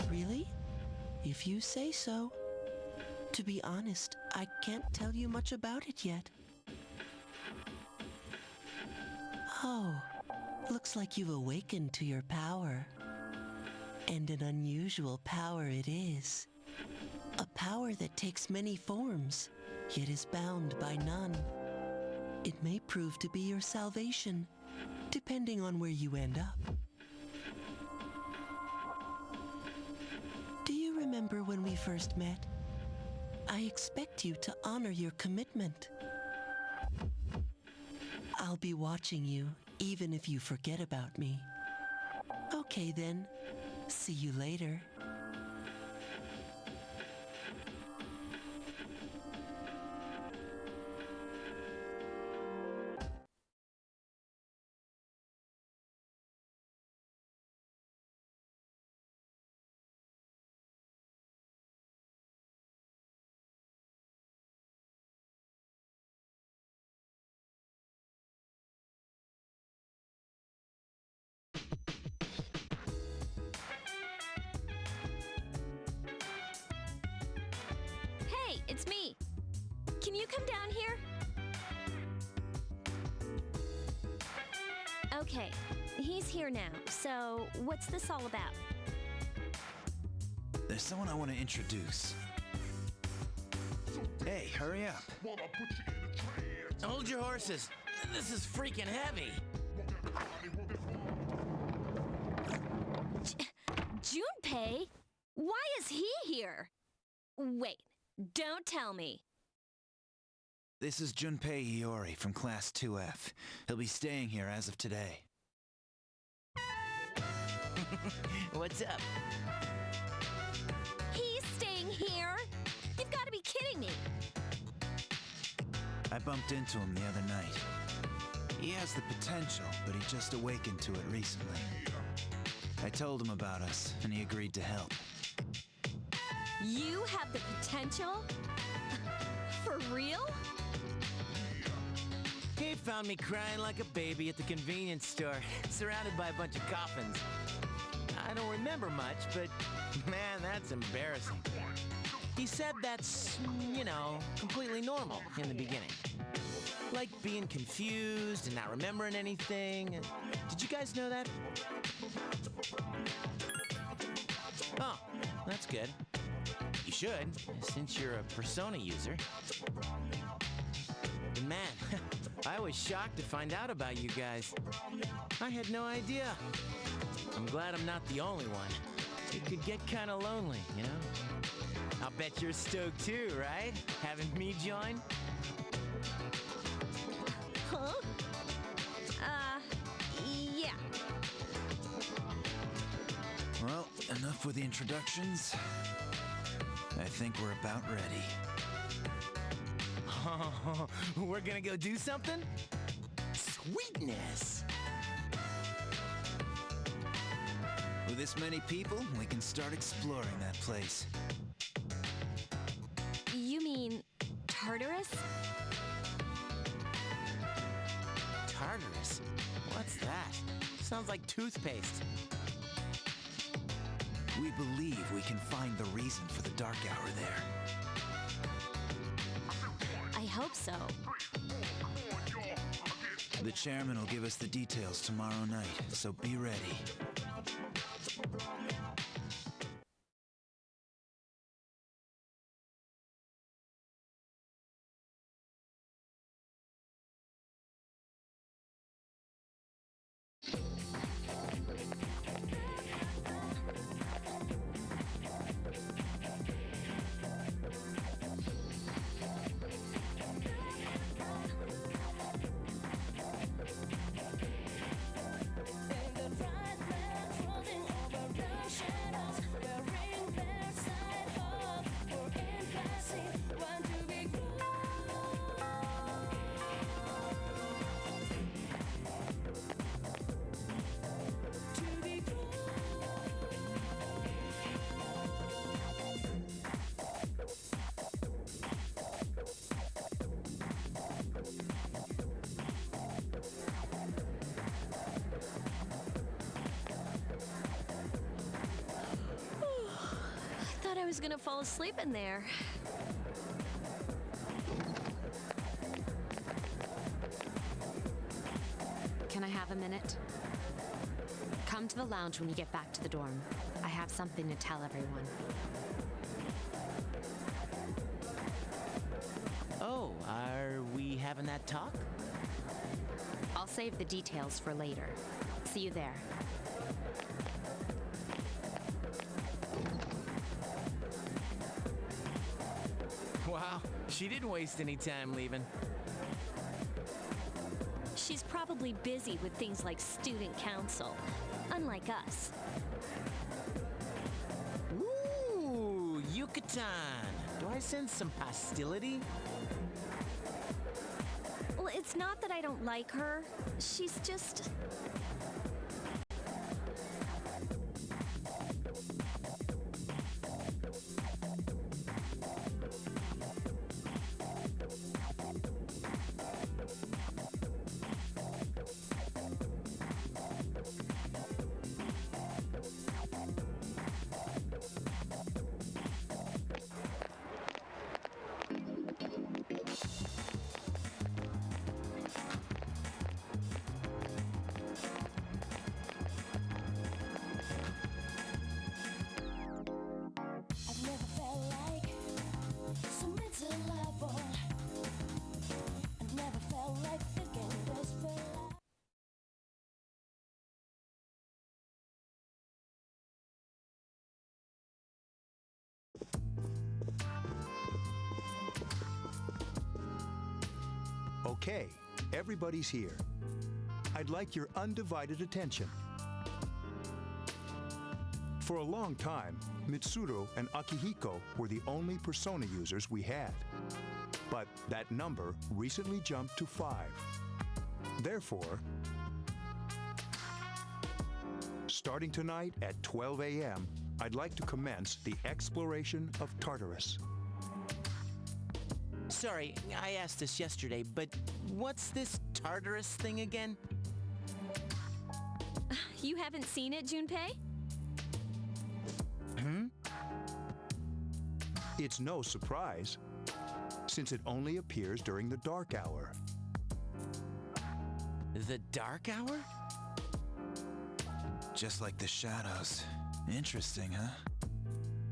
Really? If you say so. To be honest, I can't tell you much about it yet. Oh, looks like you've awakened to your power. And an unusual power it is. A power that takes many forms, yet is bound by none. It may prove to be your salvation, depending on where you end up. Do you remember when we first met? I expect you to honor your commitment. I'll be watching you, even if you forget about me. Okay then, see you later. Hey, it's me. Can you come down here? Okay, he's here now. So, what's this all about? There's someone I want to introduce. Hey, hurry up. Hold your horses. This is freaking heavy. Junpei? Why is he here? Wait, don't tell me. This is Junpei Iori from Class 2F. He'll be staying here as of today. What's up? He's staying here? You've got to be kidding me. I bumped into him the other night. He has the potential, but he just awakened to it recently. I told him about us, and he agreed to help. You have the potential? For real? He found me crying like a baby at the convenience store, surrounded by a bunch of coffins. I don't remember much, but man, that's embarrassing. He said that's, completely normal in the beginning. Like being confused and not remembering anything. Did you guys know that? Oh, that's good. You should, since you're a Persona user. And man, I was shocked to find out about you guys. I had no idea. I'm glad I'm not the only one. It could get kind of lonely, you know? I'll bet you're stoked too, right? Having me join? Huh? Yeah. Well, enough with the introductions. I think we're about ready. Oh, we're gonna go do something? Sweetness! With this many people, we can start exploring that place. You mean Tartarus? Tartarus? What's that? Sounds like toothpaste. We believe we can find the reason for the dark hour there. I hope so. The chairman will give us the details tomorrow night, so be ready. who's gonna fall asleep in there. Can I have a minute? Come to the lounge when you get back to the dorm. I have something to tell everyone. Oh, are we having that talk? I'll save the details for later. See you there. Wow, she didn't waste any time leaving. She's probably busy with things like student council, unlike us. Ooh, Yucatan. Do I sense some hostility? Well, it's not that I don't like her. She's just... Okay, everybody's here. I'd like your undivided attention. For a long time, Mitsuru and Akihiko were the only persona users we had. But that number recently jumped to 5. Therefore, starting tonight at 12 a.m., I'd like to commence the exploration of Tartarus. Sorry, I asked this yesterday, but what's this Tartarus thing again? You haven't seen it, Junpei? It's no surprise, since it only appears during the dark hour. The dark hour? Just like the shadows. Interesting, huh?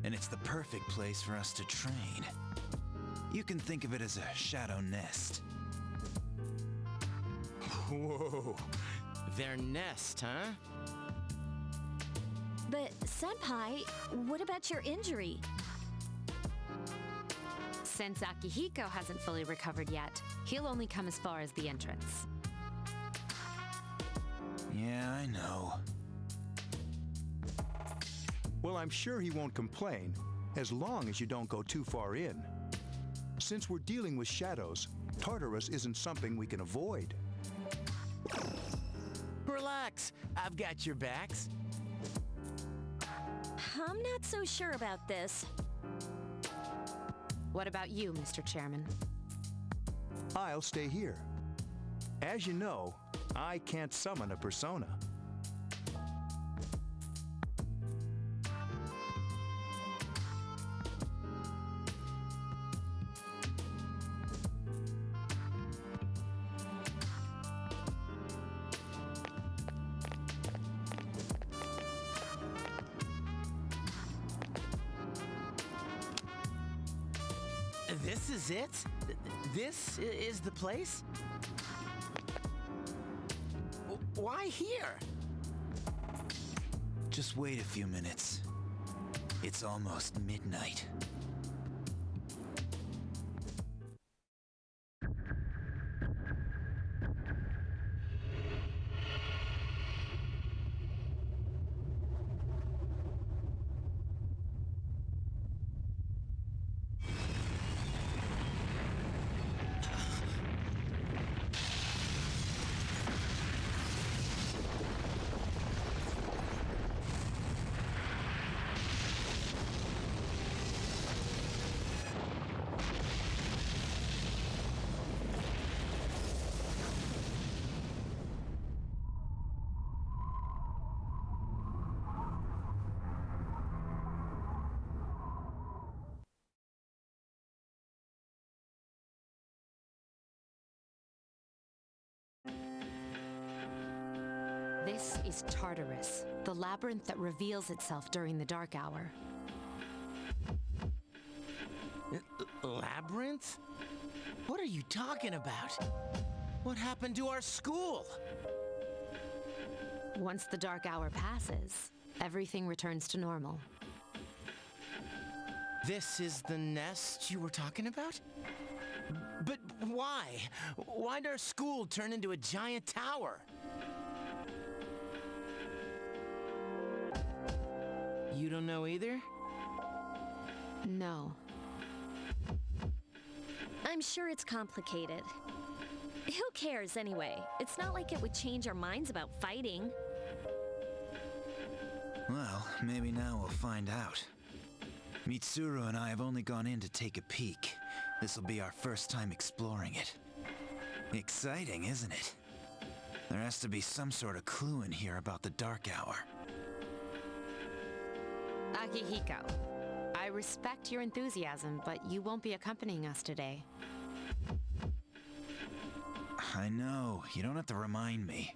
And it's the perfect place for us to train. You can think of it as a shadow nest. Whoa. Their nest, huh? But, Senpai, what about your injury? Since Akihiko hasn't fully recovered yet, he'll only come as far as the entrance. Yeah, I know. Well, I'm sure he won't complain, as long as you don't go too far in. Since we're dealing with shadows, Tartarus isn't something we can avoid. Relax, I've got your backs. I'm not so sure about this. What about you, Mr. Chairman? I'll stay here. As you know, I can't summon a persona. This is it? This is the place? Why here? Just wait a few minutes. It's almost midnight. This is Tartarus, the labyrinth that reveals itself during the dark hour. Labyrinth? What are you talking about? What happened to our school? Once the dark hour passes, everything returns to normal. This is the nest you were talking about? But why? Why'd our school turn into a giant tower? You don't know either? No. I'm sure it's complicated. Who cares anyway? It's not like it would change our minds about fighting. Well, maybe now we'll find out. Mitsuru and I have only gone in to take a peek. This'll be our first time exploring it. Exciting, isn't it? There has to be some sort of clue in here about the dark hour. Akihiko, I respect your enthusiasm, but you won't be accompanying us today. I know, you don't have to remind me.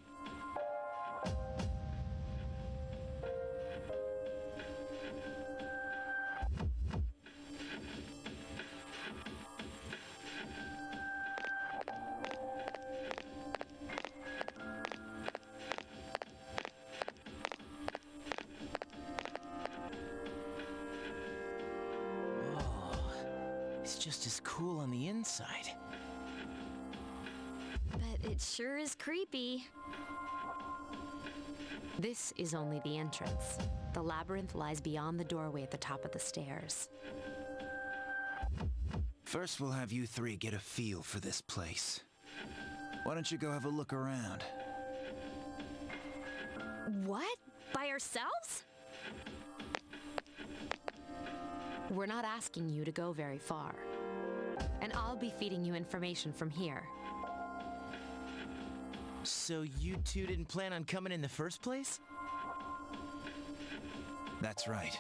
It's just as cool on the inside. But it sure is creepy. This is only the entrance. The labyrinth lies beyond the doorway at the top of the stairs. First, we'll have you three get a feel for this place. Why don't you go have a look around? What? By ourselves? We're not asking you to go very far. And I'll be feeding you information from here. So you two didn't plan on coming in the first place? That's right.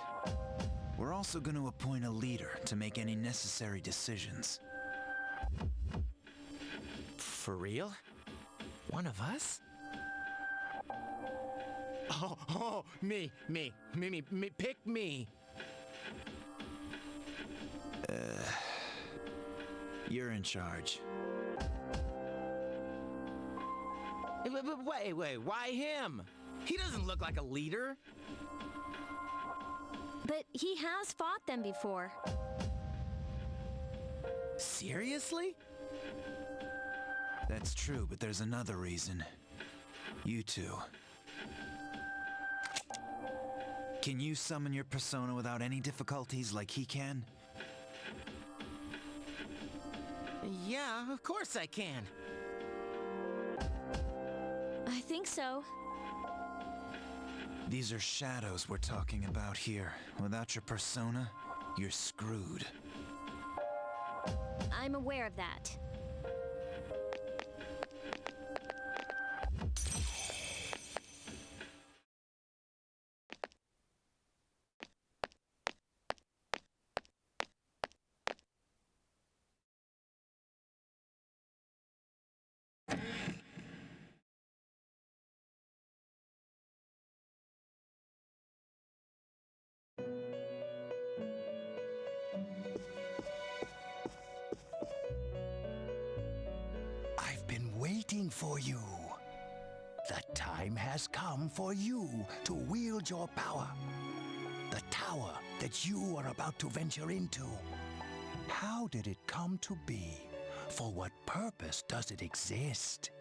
We're also going to appoint a leader to make any necessary decisions. For real? One of us? Me, pick me. You're in charge. But wait, why him? He doesn't look like a leader. But he has fought them before. Seriously? That's true, but there's another reason. You two. Can you summon your persona without any difficulties like he can? Yeah, of course I can. I think so. These are shadows we're talking about here. Without your persona, you're screwed. I'm aware of that. I've been waiting for you. The time has come for you to wield your power. The tower that you are about to venture into. How did it come to be? For what purpose does it exist?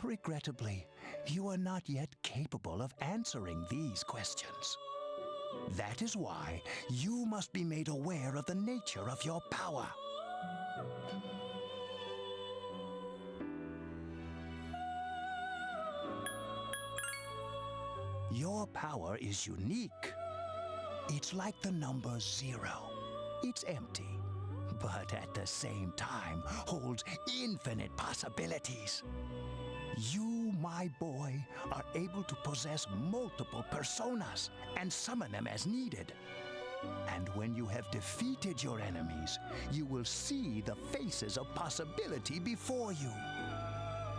Regrettably, you are not yet capable of answering these questions. That is why you must be made aware of the nature of your power. Your power is unique. It's like the number 0. It's empty, but at the same time holds infinite possibilities. You, my boy, are able to possess multiple personas and summon them as needed. And when you have defeated your enemies, you will see the faces of possibility before you.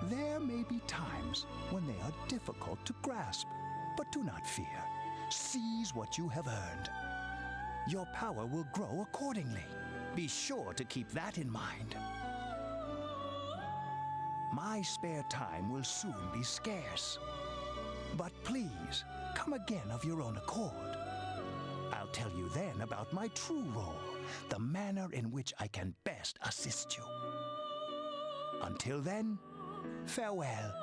There may be times when they are difficult to grasp, but do not fear. Seize what you have earned. Your power will grow accordingly. Be sure to keep that in mind. My spare time will soon be scarce. But please, come again of your own accord. I'll tell you then about my true role, the manner in which I can best assist you. Until then, farewell.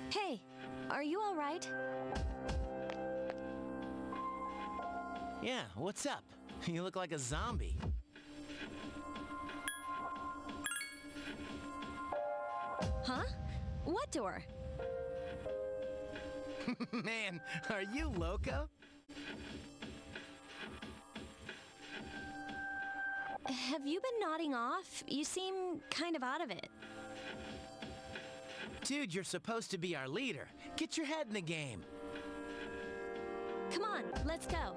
Hey, are you all right? Yeah, what's up? You look like a zombie. Huh? What door? Man, are you loco? Have you been nodding off? You seem kind of out of it. Dude, you're supposed to be our leader. Get your head in the game. Come on, let's go.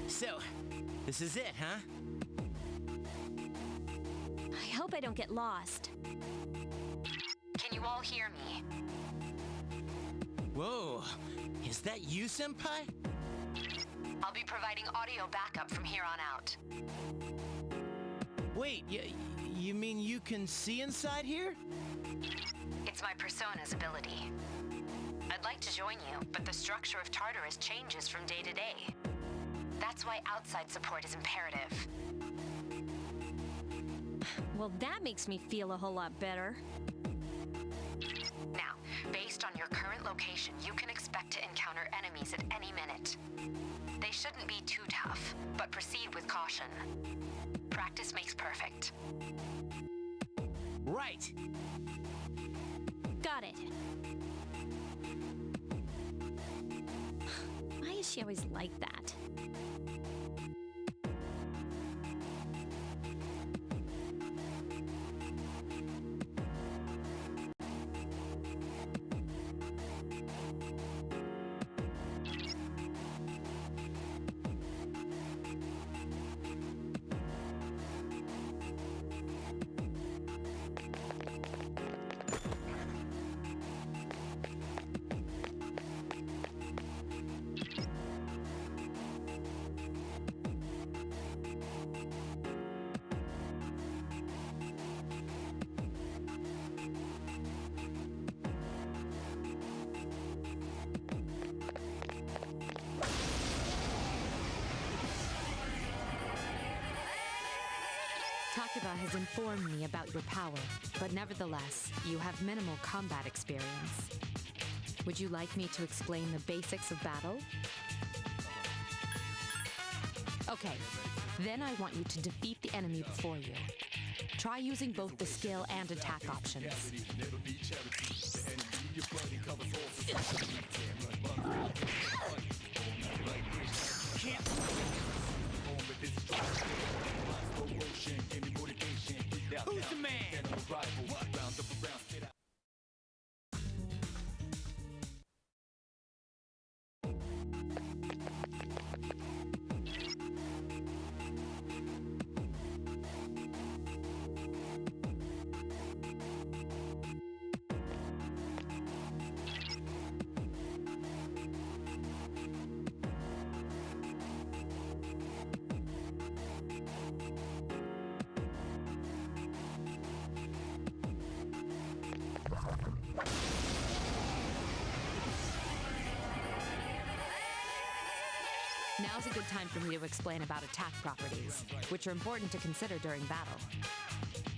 So, this is it, huh? I hope I don't get lost. Can you all hear me? Whoa, is that you, Senpai? I'll be providing audio backup from here on out. Wait, you mean you can see inside here? It's my persona's ability. I'd like to join you, but the structure of Tartarus changes from day to day. That's why outside support is imperative. Well, that makes me feel a whole lot better. Now, based on your current location, you can expect to encounter enemies at any minute. They shouldn't be too tough, but proceed with caution. Practice makes perfect. Right! Got it. Why is she always like that? Takuba has informed me about your power, but nevertheless, you have minimal combat experience. Would you like me to explain the basics of battle? Okay, then I want you to defeat the enemy before you. Try using both the skill and attack options. Who's the man? Now's a good time for me to explain about attack properties, which are important to consider during battle.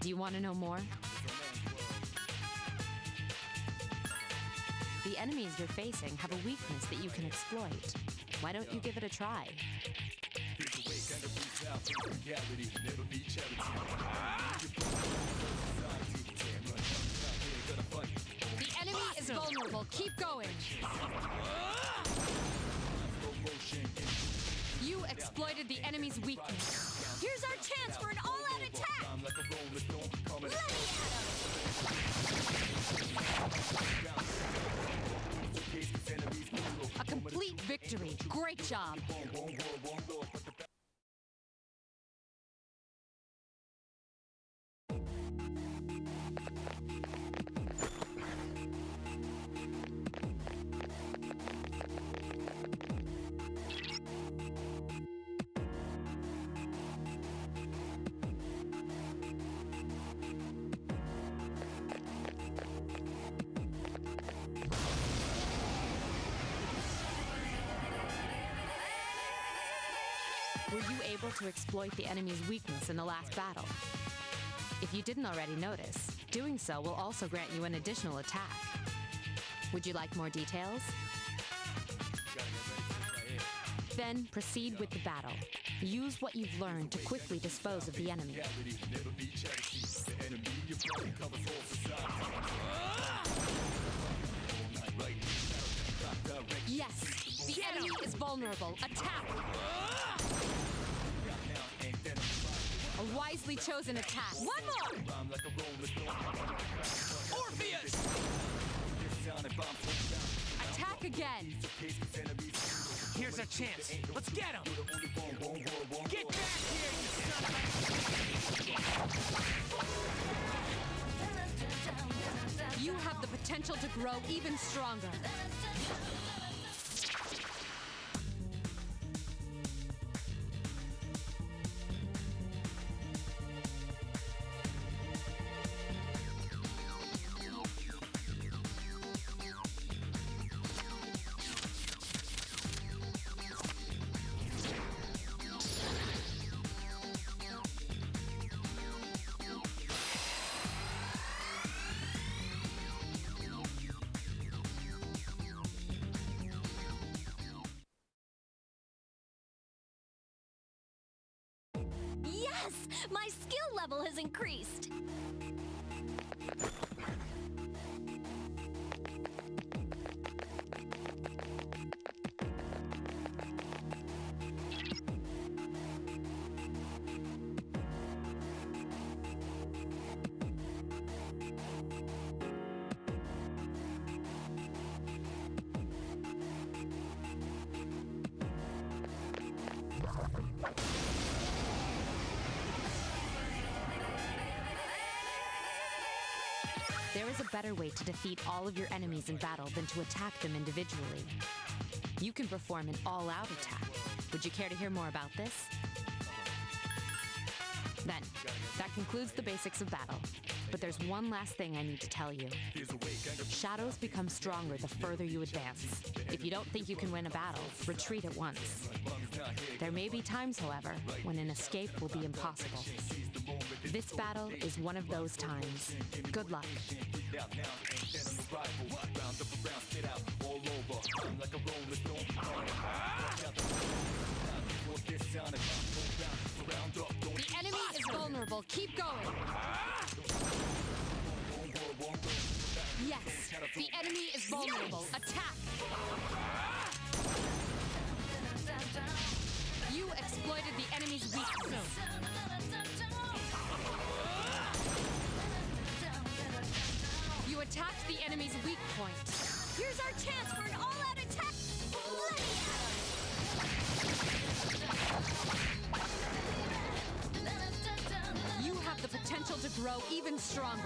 Do you want to know more? The enemies you're facing have a weakness that you can exploit. Why don't you give it a try? The enemy is vulnerable. Keep going. You exploited the enemy's weakness. Here's our chance for an all-out attack! Let me A complete victory. Great job. Were you able to exploit the enemy's weakness in the last battle? If you didn't already notice, doing so will also grant you an additional attack. Would you like more details? Then proceed with the battle. Use what you've learned to quickly dispose of the enemy. Yes, the enemy is vulnerable. Attack! A wisely chosen attack. One more! Orpheus! Attack again! Here's our chance. Let's get him! Get back here, you son of a... You have the potential to grow even stronger. Yes! My skill level has increased! There is a better way to defeat all of your enemies in battle than to attack them individually. You can perform an all-out attack. Would you care to hear more about this? Then, that concludes the basics of battle. But there's one last thing I need to tell you. Shadows become stronger the further you advance. If you don't think you can win a battle, retreat at once. There may be times, however, when an escape will be impossible. This battle is one of those times. Good luck. The enemy is vulnerable. Keep going. Yes, the enemy is vulnerable. Attack! You exploited the enemy's weakness. You attacked the enemy's weak point. Here's our chance for an all-out attack! Let me You have the potential to grow even stronger.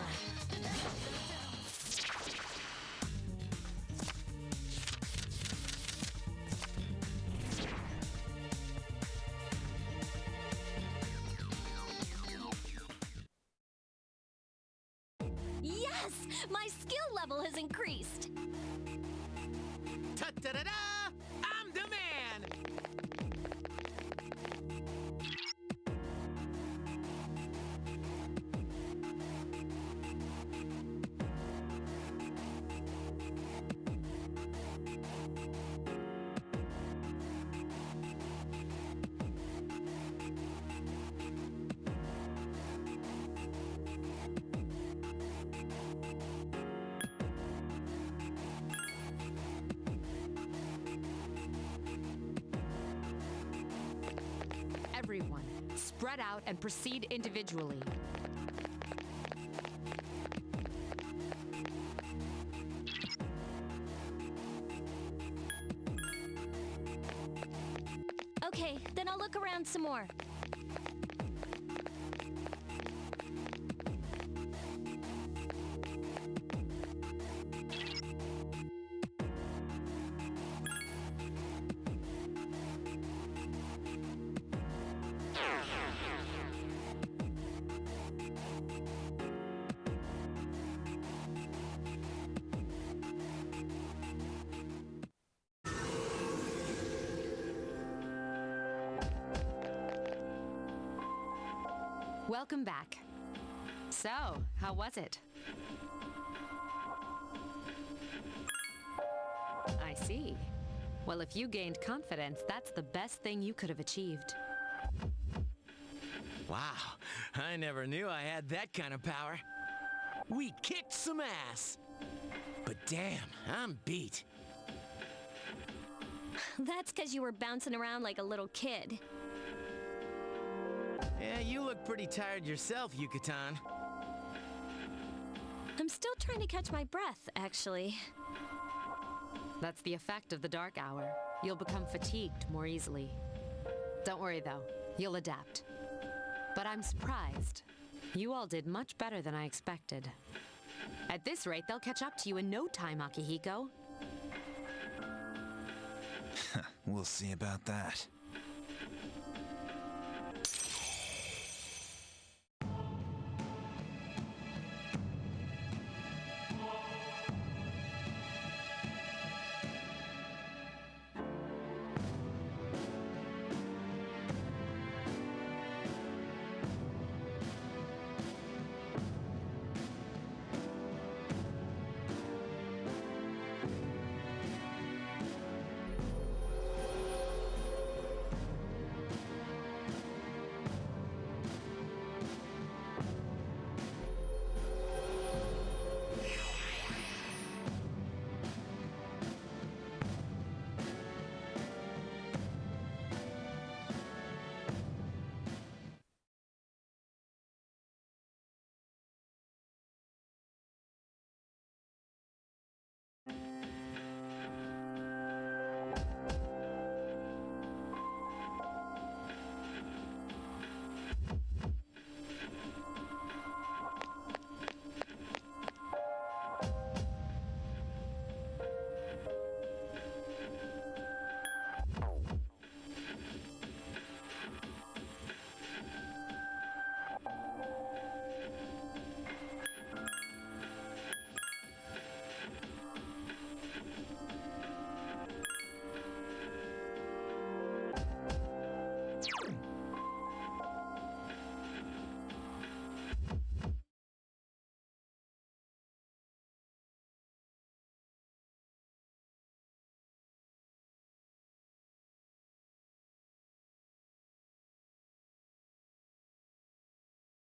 Yes! My skill level has increased! Ta-da-da-da! I'm the man! spread out and proceed individually. Okay, then I'll look around some more. Welcome back. So, how was it? I see. Well, if you gained confidence, that's the best thing you could have achieved. Wow, I never knew I had that kind of power. We kicked some ass. But damn, I'm beat. That's because you were bouncing around like a little kid. Yeah, you look pretty tired yourself, Yucatan. I'm still trying to catch my breath, actually. That's the effect of the dark hour. You'll become fatigued more easily. Don't worry, though. You'll adapt. But I'm surprised. You all did much better than I expected. At this rate, they'll catch up to you in no time, Akihiko. We'll see about that.